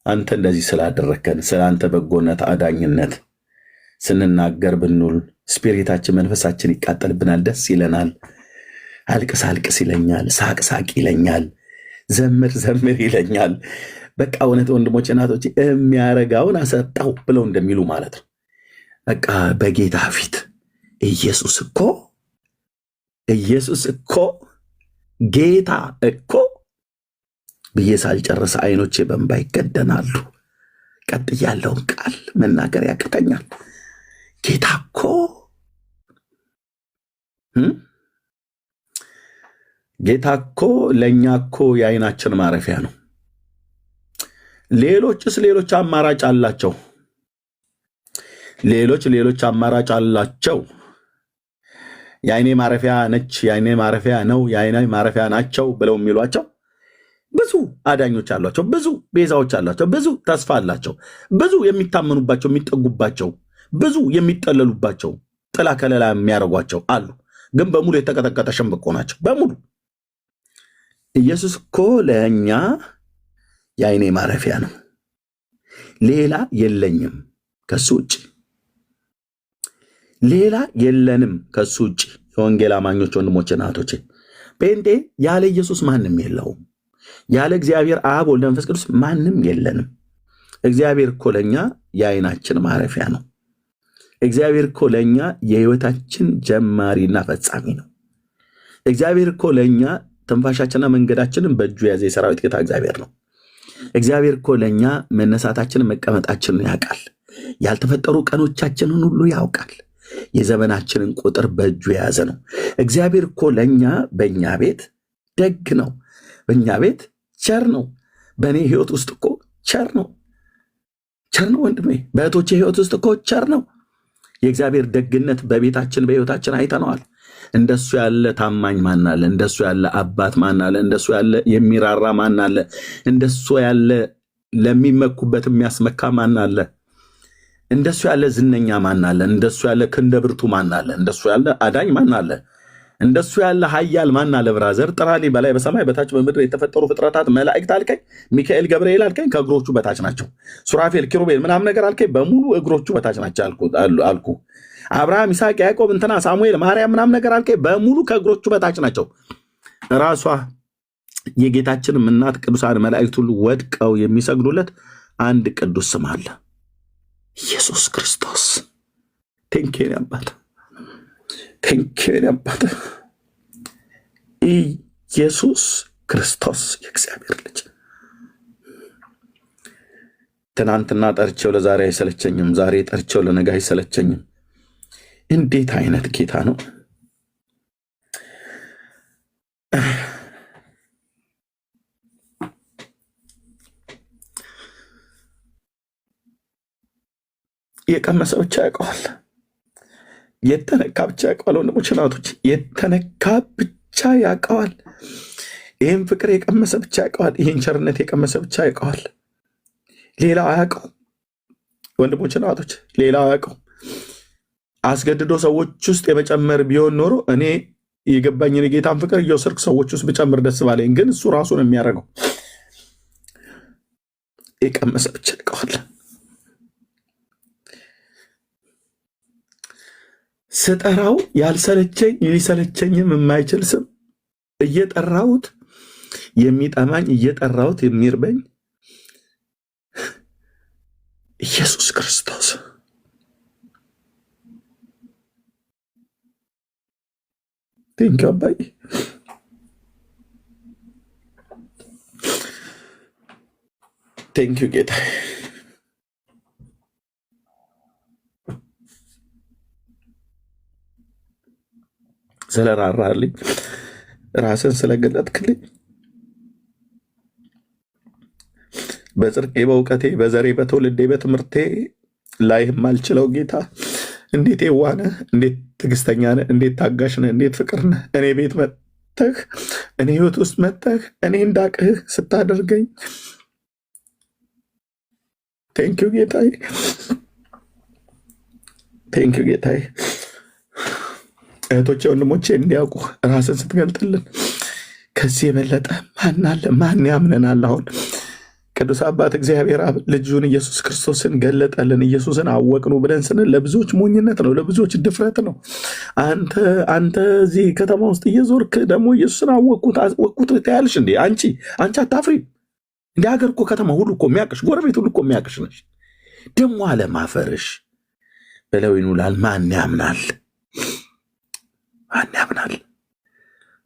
አንተ እንደዚህ ስላደረከን ስለ አንተ በጎነት አዳኝነት ስንናገር ብንውል ስፒሪታችን መንፈሳችን ይቃጠልብናል፣ ደስ ይለናል። አልቅስ አልቅስ ይለኛል፣ ሳቅ ሳቅ ይለኛል፣ ዘምር ዘምር ይለኛል። በቃ እውነት ወንድሞች እናቶች የሚያረጋውን አሰጣው ብለው እንደሚሉ ማለት ነው። በቃ በጌታ ፊት ኢየሱስ እኮ ጌታ እኮ ብዬ ሳልጨርስ አይኖቼ በእንባ ይገደናሉ። ቀጥ ያለውን ቃል መናገር ያቅተኛል። ጌታ እኮ ጌታ እኮ ለእኛ እኮ የአይናችን ማረፊያ ነው። ሌሎች አማራጭ አላቸው። ሌሎች አማራጭ አላቸው። የአይኔ ማረፊያ ነች፣ የአይኔ ማረፊያ ነው፣ የአይኔ ማረፊያ ናቸው ብለው የሚሏቸው ብዙ አዳኞች አሏቸው፣ ብዙ ቤዛዎች አሏቸው፣ ብዙ ተስፋ አላቸው፣ ብዙ የሚታመኑባቸው የሚጠጉባቸው፣ ብዙ የሚጠለሉባቸው ጥላ ከለላ የሚያደርጓቸው አሉ። ግን በሙሉ የተቀጠቀጠ ሸምበቆ ናቸው በሙሉ። ኢየሱስ እኮ ለእኛ የአይኔ ማረፊያ ነው። ሌላ የለኝም ከሱ ውጭ፣ ሌላ የለንም ከሱ ውጭ። የወንጌል አማኞች ወንድሞች እናቶቼ፣ ጴንጤ ያለ ኢየሱስ ማንም የለውም። ያለ እግዚአብሔር አብ ወልድ መንፈስ ቅዱስ ማንም የለንም። እግዚአብሔር እኮ ለእኛ የአይናችን ማረፊያ ነው። እግዚአብሔር እኮ ለእኛ የህይወታችን ጀማሪና ፈጻሚ ነው። እግዚአብሔር እኮ ለእኛ ትንፋሻችንና መንገዳችንን በእጁ የያዘ የሰራዊት ጌታ እግዚአብሔር ነው። እግዚአብሔር እኮ ለእኛ መነሳታችንን መቀመጣችንን ያውቃል። ያልተፈጠሩ ቀኖቻችንን ሁሉ ያውቃል። የዘመናችንን ቁጥር በእጁ የያዘ ነው። እግዚአብሔር እኮ ለእኛ በእኛ ቤት ደግ ነው። በእኛ ቤት ቸር ነው። በእኔ ህይወት ውስጥ እኮ ቸር ነው ወንድሜ። በእህቶቼ ህይወት ውስጥ እኮ ቸር ነው። የእግዚአብሔር ደግነት በቤታችን በህይወታችን አይተነዋል። እንደሱ ያለ ታማኝ ማን አለ? እንደሱ ያለ አባት ማን አለ? እንደሱ ያለ የሚራራ ማን አለ? እንደሱ ያለ ለሚመኩበት የሚያስመካ ማን አለ? እንደሱ ያለ ዝነኛ ማን አለ? እንደሱ ያለ ክንደ ብርቱ ማን አለ? እንደሱ ያለ አዳኝ ማን አለ? እንደሱ ያለ ኃያል ማን አለ? ብራዘር ጥራልኝ። በላይ በሰማይ በታች በምድር የተፈጠሩ ፍጥረታት መላእክት አልከኝ፣ ሚካኤል ገብርኤል አልከኝ፣ ከእግሮቹ በታች ናቸው። ሱራፌል ኪሩቤል ምናምን ነገር አልከኝ፣ በሙሉ እግሮቹ በታች ናቸው አልኩ። አብርሃም ይስሐቅ ያዕቆብ እንትና ሳሙኤል ማርያም ምናምን ነገር አልከኝ፣ በሙሉ ከእግሮቹ በታች ናቸው። ራሷ የጌታችን እናት ቅዱሳን መላእክት ሁሉ ወድቀው የሚሰግዱለት አንድ ቅዱስ ስም አለ፣ ኢየሱስ ክርስቶስ። ቴንኪው አባት፣ ቴንኪው አባት። ኢየሱስ ክርስቶስ የእግዚአብሔር ልጅ። ትናንትና ጠርቼው ለዛሬ አይሰለቸኝም፣ ዛሬ ጠርቼው ለነገ አይሰለቸኝም። እንዴት አይነት ጌታ ነው! የቀመሰ ብቻ ያውቀዋል። የተነካ ብቻ ያውቀዋል። ወንድሞች እናቶች፣ የተነካ ብቻ ያውቀዋል። ይህን ፍቅር የቀመሰ ብቻ ያውቀዋል። ይህን ቸርነት የቀመሰ ብቻ ያውቀዋል። ሌላው አያውቀው። ወንድሞች እናቶች፣ ሌላው አያውቀው። አስገድዶ ሰዎች ውስጥ የመጨመር ቢሆን ኖሮ እኔ የገባኝን የጌታን ፍቅር እየወሰድኩ ሰዎች ውስጥ ብጨምር ደስ ባለኝ። ግን እሱ ራሱ ነው የሚያደርገው። የቀመሰ ብቻ ያውቀዋል። ስጠራው ያልሰለቸኝ ሊሰለቸኝም የማይችል ስም እየጠራሁት የሚጠማኝ እየጠራሁት የሚርበኝ ኢየሱስ ክርስቶስ። ቴንኪው አባዬ። ቴንኪው ጌታ። ስለራራልኝ ራስን ስለገለጥክልኝ በጽድቄ በእውቀቴ በዘሬ በትውልዴ በትምህርቴ ላይህም አልችለው ጌታ እንዴት የዋህ ነህ፣ እንዴት ትዕግስተኛ ነህ፣ እንዴት ታጋሽ ነህ፣ እንዴት ፍቅር ነህ። እኔ ቤት መጥተህ እኔ ህይወት ውስጥ መጥተህ እኔ እንዳቅህ ስታደርገኝ ቴንኪው ጌታዬ፣ ቴንኪው ጌታዬ። እህቶቼ ወንድሞቼ እንዲያውቁ ራስን ስትገልጥልን ከዚህ የበለጠ ማን አለ? ማን ያምነናል? አሁን ቅዱስ አባት እግዚአብሔር አብ ልጁን ኢየሱስ ክርስቶስን ገለጠልን። ኢየሱስን አወቅኑ ብለን ስንል ለብዙዎች ሞኝነት ነው፣ ለብዙዎች ድፍረት ነው። አንተ እዚህ ከተማ ውስጥ እየዞርክ ደግሞ ኢየሱስን አወቅኩት ትያለሽ እንዴ? አንቺ አታፍሪም? እንደ ሀገር እኮ ከተማ ሁሉ እኮ የሚያቅሽ፣ ጎረቤት ሁሉ እኮ የሚያቅሽ ነሽ። ደግሞ አለማፈርሽ ብለው ይኑላል። ማን ያምናል? ማን ያምናል?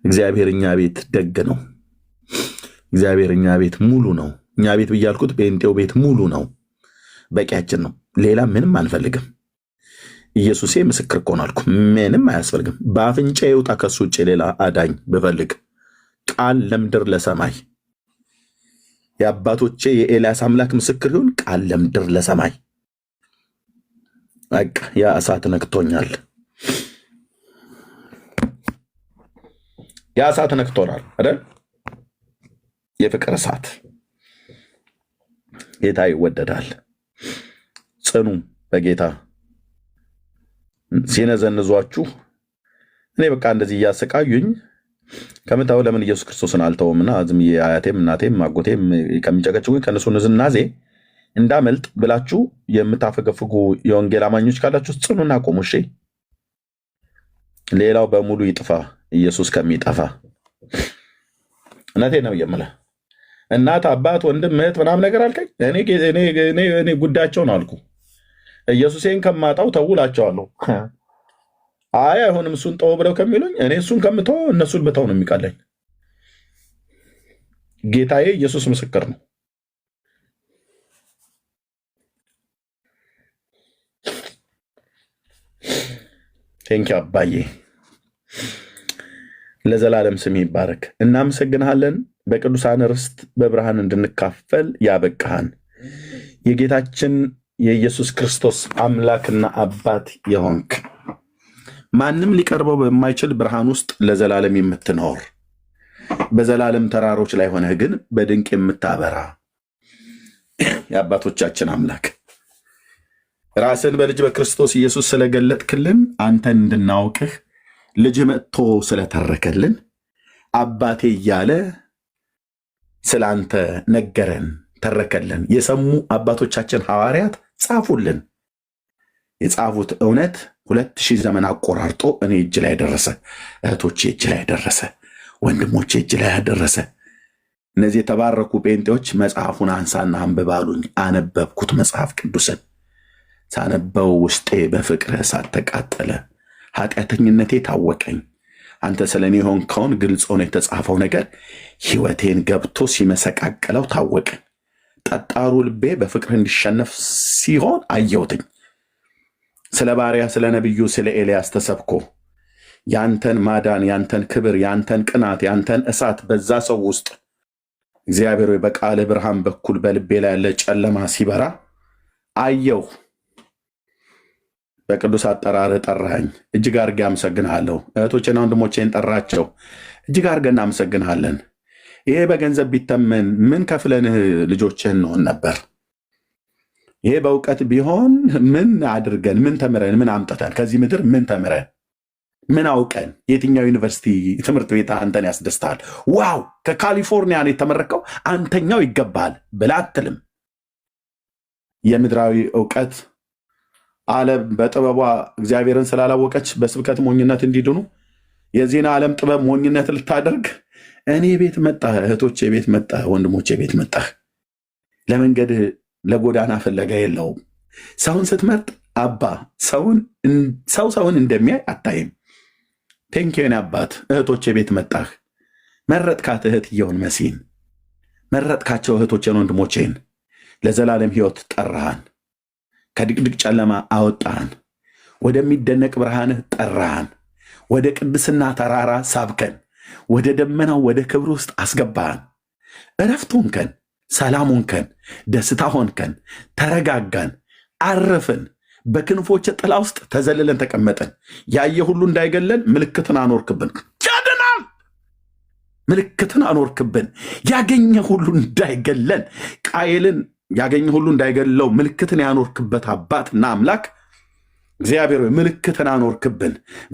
እግዚአብሔር እኛ ቤት ደግ ነው። እግዚአብሔር እኛ ቤት ሙሉ ነው። እኛ ቤት ብያልኩት ጴንጤው ቤት ሙሉ ነው። በቂያችን ነው። ሌላ ምንም አንፈልግም። ኢየሱሴ ምስክር እኮ ነው አልኩ። ምንም አያስፈልግም። በአፍንጫ ይውጣ ከሱ ውጭ ሌላ አዳኝ ብፈልግ ቃል ለምድር ለሰማይ የአባቶቼ የኤልያስ አምላክ ምስክር ይሁን። ቃል ለምድር ለሰማይ በቃ ያ እሳት ነክቶኛል። ያ እሳት ነክቶናል አይደል? የፍቅር እሳት። ጌታ ይወደዳል። ጽኑ በጌታ ሲነዘንዟችሁ እኔ በቃ እንደዚህ እያሰቃዩኝ ከምታው ለምን ኢየሱስ ክርስቶስን አልተውምና ዝም አያቴም እናቴም አጎቴም ከሚጨቀጭቁኝ ከነሱ ንዝናዜ እንዳመልጥ ብላችሁ የምታፈገፍጉ የወንጌል አማኞች ካላችሁ ጽኑና ቆሙ። እሺ፣ ሌላው በሙሉ ይጥፋ ኢየሱስ ከሚጠፋ። እውነቴን ነው የምልህ። እናት አባት ወንድም እህት ምናምን ነገር አልከኝ፣ እኔ ጉዳያቸው ነው አልኩ። ኢየሱሴን ከማጣው ተውላቸዋለሁ። አይ አይሆንም እሱን ተው ብለው ከሚሉኝ እኔ እሱን ከምተው እነሱን ብተው ነው የሚቀለኝ። ጌታዬ ኢየሱስ ምስክር ነው። ቴንኪው አባዬ፣ ለዘላለም ስም ይባረክ። እናመሰግንሃለን። በቅዱሳን ርስት በብርሃን እንድንካፈል ያበቃሃን የጌታችን የኢየሱስ ክርስቶስ አምላክና አባት የሆንክ ማንም ሊቀርበው በማይችል ብርሃን ውስጥ ለዘላለም የምትኖር በዘላለም ተራሮች ላይ ሆነህ ግን በድንቅ የምታበራ የአባቶቻችን አምላክ ራስን በልጅ በክርስቶስ ኢየሱስ ስለገለጥክልን አንተን እንድናውቅህ ልጅ መጥቶ ስለተረከልን አባቴ እያለ ስለ አንተ ነገረን፣ ተረከልን። የሰሙ አባቶቻችን ሐዋርያት ጻፉልን። የጻፉት እውነት 2000 ዘመን አቆራርጦ እኔ እጅ ላይ ደረሰ፣ እህቶቼ እጅ ላይ ደረሰ፣ ወንድሞቼ እጅ ላይ ደረሰ። እነዚህ የተባረኩ ጴንጤዎች መጽሐፉን አንሳና አንብብ አሉኝ። አነበብኩት መጽሐፍ ቅዱስን። ሳነበው ውስጤ በፍቅር እሳት ተቃጠለ፣ ኃጢአተኝነቴ ታወቀኝ። አንተ ስለ እኔ የሆንከውን ግልጽ ሆኖ የተጻፈው ነገር ሕይወቴን ገብቶ ሲመሰቃቅለው ታወቀኝ። ጠጣሩ ልቤ በፍቅር እንዲሸነፍ ሲሆን አየሁትኝ። ስለ ባሪያ ስለ ነቢዩ ስለ ኤልያስ ተሰብኮ ያንተን ማዳን፣ ያንተን ክብር፣ ያንተን ቅናት፣ ያንተን እሳት በዛ ሰው ውስጥ እግዚአብሔር ሆይ በቃለ ብርሃን በኩል በልቤ ላይ ያለ ጨለማ ሲበራ አየሁ። በቅዱስ አጠራር ጠራኸኝ። እጅግ አድርጌ አመሰግንሃለሁ። እህቶቼና ወንድሞቼን ጠራቸው። እጅግ አድርገን እናመሰግንሃለን። ይሄ በገንዘብ ቢተመን ምን ከፍለንህ ልጆችህን እንሆን ነበር? ይሄ በእውቀት ቢሆን ምን አድርገን ምን ተምረን ምን አምጥተን ከዚህ ምድር ምን ተምረን ምን አውቀን የትኛው ዩኒቨርሲቲ ትምህርት ቤት አንተን ያስደስታል? ዋው ከካሊፎርኒያ ነው የተመረቀው አንተኛው ይገባል ብለህ አትልም። የምድራዊ እውቀት ዓለም በጥበቧ እግዚአብሔርን ስላላወቀች በስብከት ሞኝነት እንዲድኑ የዚህን ዓለም ጥበብ ሞኝነት ልታደርግ እኔ ቤት መጣህ፣ እህቶቼ ቤት መጣህ፣ ወንድሞቼ ቤት መጣህ። ለመንገድ ለጎዳና ፍለጋ የለውም። ሰውን ስትመርጥ አባ ሰውን እንደሚያይ አታይም። ቴንኪን አባት እህቶቼ ቤት መጣህ። መረጥካት እህትየውን መሲን መረጥካቸው እህቶቼን ወንድሞቼን ለዘላለም ሕይወት ጠራሃን። ከድቅድቅ ጨለማ አወጣን፣ ወደሚደነቅ ብርሃንህ ጠራሃን፣ ወደ ቅድስና ተራራ ሳብከን፣ ወደ ደመናው ወደ ክብር ውስጥ አስገባን። እረፍት ሆንከን፣ ሰላም ሆንከን፣ ደስታ ሆንከን፣ ተረጋጋን፣ አረፍን። በክንፎች ጥላ ውስጥ ተዘልለን ተቀመጠን። ያየ ሁሉ እንዳይገለን ምልክትን አኖርክብን። ያድናል። ምልክትን አኖርክብን። ያገኘ ሁሉ እንዳይገለን፣ ቃየልን ያገኘ ሁሉ እንዳይገለው ምልክትን ያኖርክበት አባትና አምላክ እግዚአብሔር ምልክትን አኖርክብን።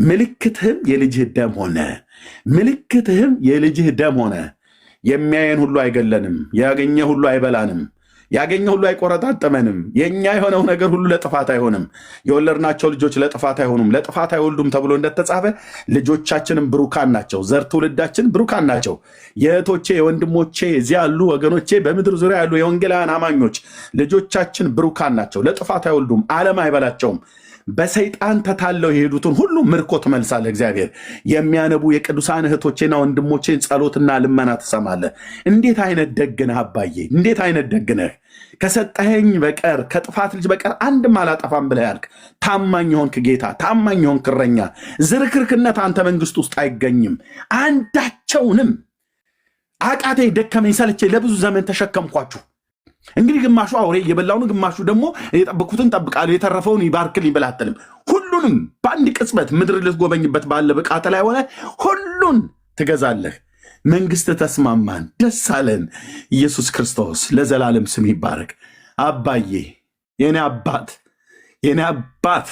ምልክትህም የልጅህ ደም ሆነ። ምልክትህም የልጅህ ደም ሆነ። የሚያየን ሁሉ አይገለንም። ያገኘ ሁሉ አይበላንም። ያገኘ ሁሉ አይቆረጣጠመንም። የኛ የሆነው ነገር ሁሉ ለጥፋት አይሆንም። የወለድናቸው ልጆች ለጥፋት አይሆኑም፣ ለጥፋት አይወልዱም ተብሎ እንደተጻፈ ልጆቻችንም ብሩካን ናቸው፣ ዘር ትውልዳችን ብሩካን ናቸው። የእህቶቼ የወንድሞቼ እዚያ ያሉ ወገኖቼ፣ በምድር ዙሪያ ያሉ የወንጌላውያን አማኞች ልጆቻችን ብሩካን ናቸው፣ ለጥፋት አይወልዱም፣ ዓለም አይበላቸውም። በሰይጣን ተታለው የሄዱትን ሁሉ ምርኮ ትመልሳለህ። እግዚአብሔር የሚያነቡ የቅዱሳን እህቶቼና ወንድሞቼን ጸሎትና ልመና ትሰማለህ። እንዴት አይነት ደግነህ አባዬ! እንዴት አይነት ደግነህ! ከሰጠኸኝ በቀር ከጥፋት ልጅ በቀር አንድም አላጠፋም ብለህ ያልክ ታማኝ የሆንክ ጌታ፣ ታማኝ የሆንክ እረኛ፣ ዝርክርክነት አንተ መንግስት ውስጥ አይገኝም። አንዳቸውንም አቃተኝ፣ ደከመኝ፣ ሰለቸኝ ለብዙ ዘመን ተሸከምኳችሁ። እንግዲህ ግማሹ አውሬ እየበላው ነው፣ ግማሹ ደግሞ የጠበኩትን ጠብቃለሁ የተረፈውን ይባርክልኝ ብለህ አትልም። ሁሉንም በአንድ ቅጽበት ምድር ልትጎበኝበት ባለ ብቃት ላይ ሆነ ሁሉን ትገዛለህ። መንግስት ተስማማን፣ ደስ አለን። ኢየሱስ ክርስቶስ ለዘላለም ስም ይባረክ። አባዬ፣ የኔ አባት፣ የኔ አባት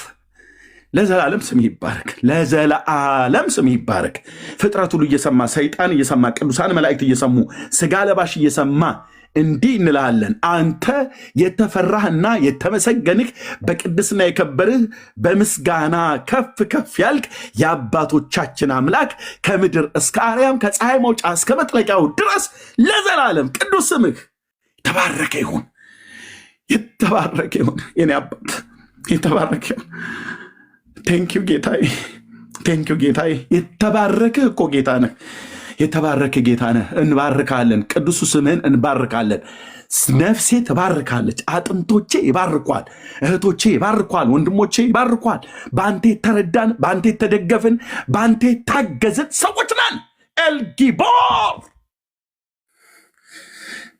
ለዘላለም ስም ይባረክ። ለዘላለም ስም ይባረክ። ፍጥረት ሁሉ እየሰማ ሰይጣን እየሰማ ቅዱሳን መላእክት እየሰሙ ስጋ ለባሽ እየሰማ እንዲህ እንልሃለን፣ አንተ የተፈራህና የተመሰገንህ በቅድስና የከበርህ በምስጋና ከፍ ከፍ ያልክ የአባቶቻችን አምላክ ከምድር እስከ አርያም ከፀሐይ መውጫ እስከ መጥለቂያው ድረስ ለዘላለም ቅዱስ ስምህ የተባረከ ይሁን፣ የተባረከ ይሁን። የኔ አባት የተባረከ ይሁን። ቴንኪው ጌታዬ፣ ቴንኪው ጌታዬ። የተባረክህ እኮ ጌታ ነህ። የተባረከ ጌታ ነህ። እንባርካለን፣ ቅዱሱ ስምህን እንባርካለን። ነፍሴ ትባርካለች፣ አጥንቶቼ ይባርኳል፣ እህቶቼ ይባርኳል፣ ወንድሞቼ ይባርኳል። በአንተ የተረዳን፣ በአንተ የተደገፍን፣ በአንተ የታገዝን ሰዎች ነን። ኤልጊቦር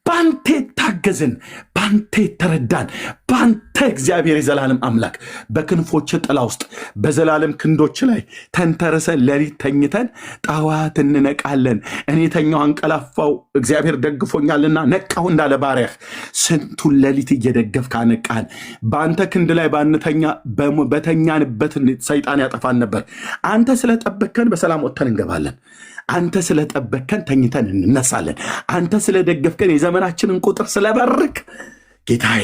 በአንተ የታገዝን፣ በአንተ የተረዳን፣ በአንተ እግዚአብሔር የዘላለም አምላክ በክንፎች ጥላ ውስጥ በዘላለም ክንዶች ላይ ተንተርሰን ሌሊት ተኝተን ጠዋት እንነቃለን። እኔ ተኛው አንቀላፋው እግዚአብሔር ደግፎኛልና ነቃሁ እንዳለ ባሪያህ ስንቱን ሌሊት እየደገፍክ አነቃን። በአንተ ክንድ ላይ ባንተኛ በተኛንበት ሰይጣን ያጠፋን ነበር። አንተ ስለጠበከን በሰላም ወጥተን እንገባለን። አንተ ስለጠበከን ተኝተን እንነሳለን። አንተ ስለደገፍከን የዘመናችንን ቁጥር ስለበርክ ጌታዬ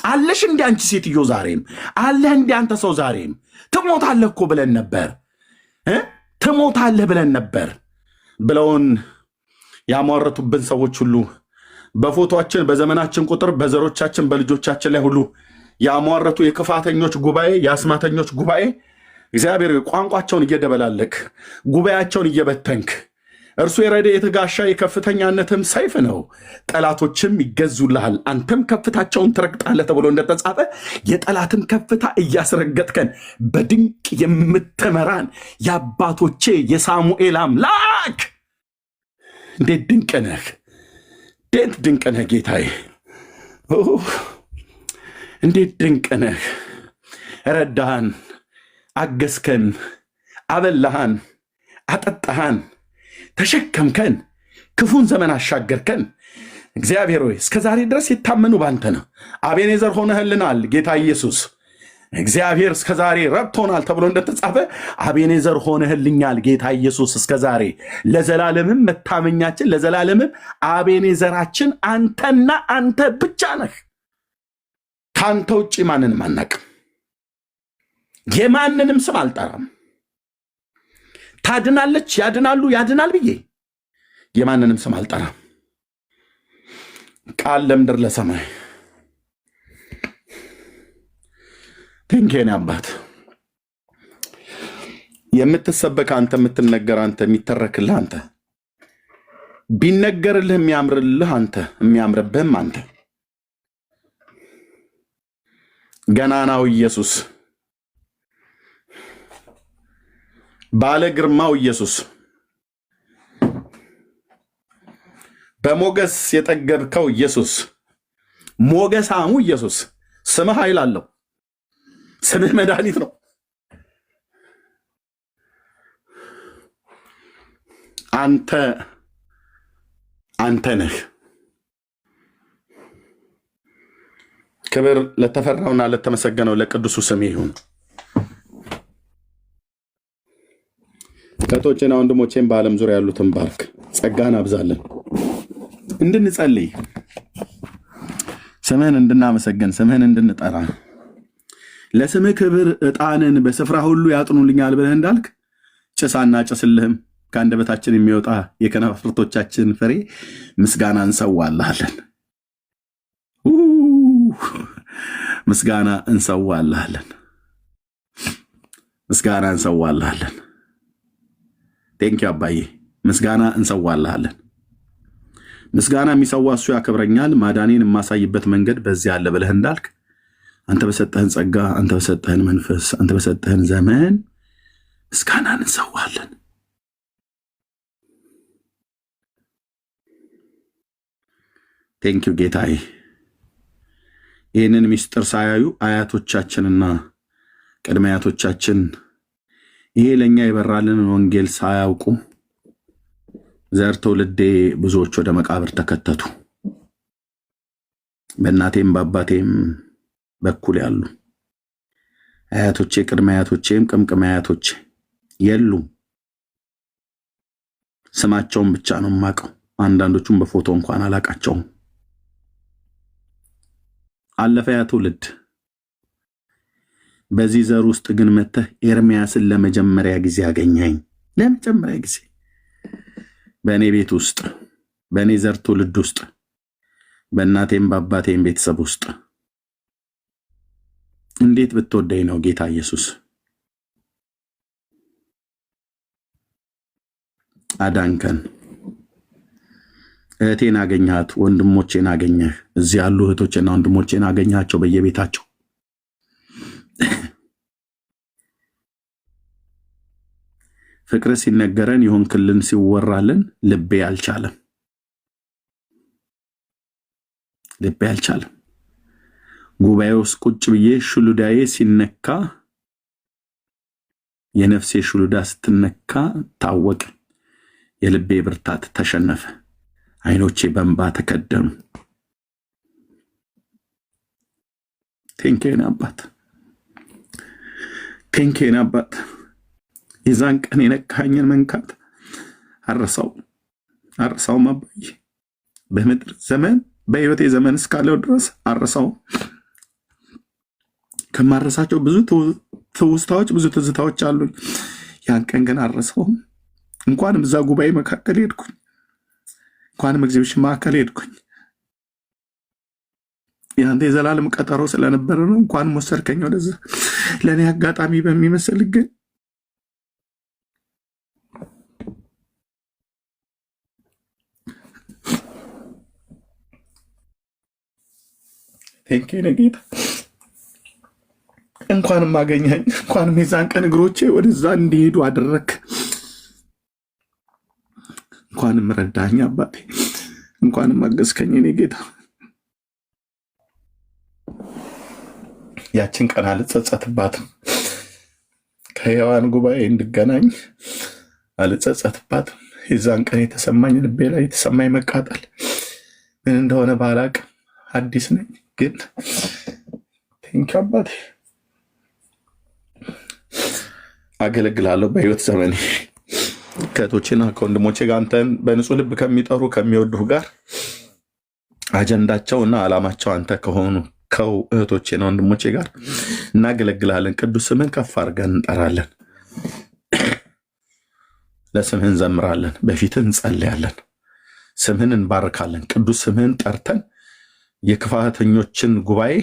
አለሽ። እንዲ አንቺ ሴትዮ ዛሬም አለህ። እንዲ አንተ ሰው ዛሬም ትሞታለህ እኮ ብለን ነበር፣ ትሞታለህ ብለን ነበር ብለውን ያሟረቱብን ሰዎች ሁሉ በፎቶችን በዘመናችን ቁጥር በዘሮቻችን በልጆቻችን ላይ ሁሉ ያሟረቱ የክፋተኞች ጉባኤ፣ የአስማተኞች ጉባኤ እግዚአብሔር ቋንቋቸውን እየደበላለክ ጉባኤያቸውን እየበተንክ እርሱ የረድኤትህ ጋሻ የከፍተኛነትም ሰይፍ ነው፣ ጠላቶችም ይገዙልሃል፣ አንተም ከፍታቸውን ትረግጣለህ ተብሎ እንደተጻፈ የጠላትን ከፍታ እያስረገጥከን በድንቅ የምትመራን የአባቶቼ የሳሙኤል አምላክ እንዴት ድንቅ ነህ! እንዴት ድንቅ ነህ ጌታዬ! እንዴት ድንቅ ነህ! ረዳሃን፣ አገዝከን፣ አበላሃን፣ አጠጣሃን፣ ተሸከምከን፣ ክፉን ዘመን አሻገርከን። እግዚአብሔር ሆይ እስከ ዛሬ ድረስ የታመኑ ባንተ ነው። አቤኔዘር ሆነህልናል ጌታ ኢየሱስ። እግዚአብሔር እስከ ዛሬ ረድቶናል ተብሎ እንደተጻፈ አቤኔዘር ሆነህልኛል ጌታ ኢየሱስ እስከ ዛሬ። ለዘላለምም መታመኛችን፣ ለዘላለምም አቤኔዘራችን አንተና አንተ ብቻ ነህ። ከአንተ ውጭ ማንንም አናቅም። የማንንም ስም አልጠራም። ታድናለች፣ ያድናሉ፣ ያድናል ብዬ የማንንም ስም አልጠራም። ቃል ለምድር ለሰማይ ቴንኬን አባት የምትሰበክ አንተ፣ የምትነገር አንተ፣ የሚተረክልህ አንተ፣ ቢነገርልህ የሚያምርልህ አንተ፣ የሚያምርብህም አንተ። ገናናው ኢየሱስ ባለ ግርማው ኢየሱስ በሞገስ የጠገብከው ኢየሱስ ሞገሳሙ ኢየሱስ ስምህ ኃይል አለው። ስምህ መድኃኒት ነው። አንተ ነህ። ክብር ለተፈራውና ለተመሰገነው ለቅዱሱ ስም ይሁን። ከቶቼና ወንድሞቼን በዓለም ዙሪያ ያሉትን ባርክ፣ ጸጋን አብዛለን። እንድንጸልይ፣ ስምህን እንድናመሰግን፣ ስምህን እንድንጠራ፣ ለስምህ ክብር ዕጣንን በስፍራ ሁሉ ያጥኑልኛል ብለህ እንዳልክ ጭሳና ጭስልህም ከአንደበታችን የሚወጣ የከናፍርቶቻችን ፍሬ ምስጋና እንሰዋልሃለን። ምስጋና እንሰዋልሃለን። ምስጋና እንሰዋልሃለን። ቴንኪው አባዬ፣ ምስጋና እንሰዋልሃለን። ምስጋና የሚሰዋ እሱ ያከብረኛል፣ ማዳኔን የማሳይበት መንገድ በዚህ አለ ብለህ እንዳልክ አንተ በሰጠህን ጸጋ፣ አንተ በሰጠህን መንፈስ፣ አንተ በሰጠህን ዘመን ምስጋናን እንሰዋለን። ቴንኪው ጌታዬ። ይህንን ምስጢር ሳያዩ አያቶቻችንና ቅድመ አያቶቻችን ይሄ ለእኛ የበራልንን ወንጌል ሳያውቁ ዘር ትውልዴ ብዙዎች ወደ መቃብር ተከተቱ። በእናቴም በአባቴም በኩል ያሉ አያቶቼ ቅድመ አያቶቼም ቅምቅም አያቶቼ የሉም። ስማቸውን ብቻ ነው የማውቀው። አንዳንዶቹም በፎቶ እንኳን አላውቃቸውም። አለፈ ያ ትውልድ። በዚህ ዘር ውስጥ ግን መተህ ኤርሚያስን ለመጀመሪያ ጊዜ አገኘኝ። ለመጀመሪያ ጊዜ በእኔ ቤት ውስጥ፣ በእኔ ዘር ትውልድ ውስጥ፣ በእናቴም በአባቴም ቤተሰብ ውስጥ እንዴት ብትወደኝ ነው ጌታ ኢየሱስ። አዳንከን። እህቴን አገኘሃት፣ ወንድሞቼን አገኘህ። እዚህ ያሉ እህቶቼና ወንድሞቼን አገኘሃቸው በየቤታቸው። ፍቅር ሲነገረን ይሆንክልን ሲወራልን ልቤ አልቻለም። ልቤ አልቻለም። ጉባኤ ውስጥ ቁጭ ብዬ ሹሉዳዬ ሲነካ፣ የነፍሴ ሹሉዳ ስትነካ ታወቀ። የልቤ ብርታት ተሸነፈ። አይኖቼ በእንባ ተከደኑ። ቴንኬን አባት፣ ቴንኬን አባት። የዛን ቀን የነካኝን መንካት አረሳውም አባዬ። በምድር ዘመን በህይወቴ ዘመን እስካለው ድረስ አረሳው። ከማረሳቸው ብዙ ትውስታዎች ብዙ ትዝታዎች አሉኝ። ያን ቀን ግን አረሳውም። እንኳንም እዛ ጉባኤ መካከል ሄድኩኝ፣ እንኳንም ኤግዚቢሽን ማዕከል ሄድኩኝ። ያንተ የዘላለም ቀጠሮ ስለነበረ ነው። እንኳንም ወሰድከኝ ወደዛ። ለእኔ አጋጣሚ በሚመስል ግን ቴንኪው ጌታ። እንኳንም አገኘኝ። እንኳንም የዛን ቀን እግሮቼ ወደዛ እንዲሄዱ አደረክ። እንኳንም ረዳኝ አባቴ። እንኳንም አገዝከኝ እኔ ጌታ። ያችን ቀን አልጸጸትባትም። ከሕያዋን ጉባኤ እንድገናኝ አልጸጸትባትም። የዛን ቀን የተሰማኝ ልቤ ላይ የተሰማኝ መቃጠል ምን እንደሆነ ባላቅም አዲስ ነኝ ግን ቴንኪው አባቴ። አገለግላለሁ በህይወት ዘመኔ ከእህቶቼና ከወንድሞቼ ጋር አንተን በንጹህ ልብ ከሚጠሩ ከሚወዱህ ጋር አጀንዳቸውና ዓላማቸው አንተ ከሆኑ እህቶቼና ወንድሞቼ ጋር እናገለግላለን። ቅዱስ ስምህን ከፍ አድርገን እንጠራለን። ለስምህን እንዘምራለን። በፊትህ እንጸልያለን። ስምህን እንባርካለን። ቅዱስ ስምህን ጠርተን የክፋተኞችን ጉባኤ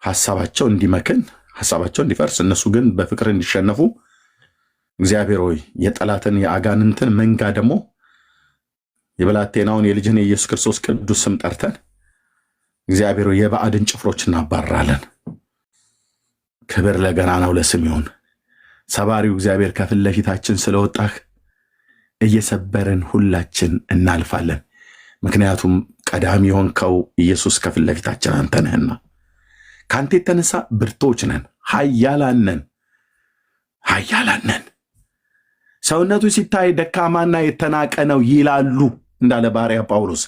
ሐሳባቸው እንዲመክን፣ ሐሳባቸው እንዲፈርስ፣ እነሱ ግን በፍቅር እንዲሸነፉ እግዚአብሔር ሆይ የጠላትን የአጋንንትን መንጋ ደግሞ የብላቴናውን የልጅህን የኢየሱስ ክርስቶስ ቅዱስ ስም ጠርተን እግዚአብሔር ሆይ የባዕድን ጭፍሮች እናባራለን። ክብር ለገናናው ለስም ይሁን። ሰባሪው እግዚአብሔር ከፊት ለፊታችን ስለወጣህ እየሰበርን ሁላችን እናልፋለን። ምክንያቱም ቀዳሚ የሆንከው ኢየሱስ ከፊት ለፊታችን አንተ ነህና ከአንተ የተነሳ ብርቶች ነን፣ ኃያላን ነን። ሰውነቱ ሲታይ ደካማና የተናቀ ነው ይላሉ እንዳለ ባሪያ ጳውሎስ።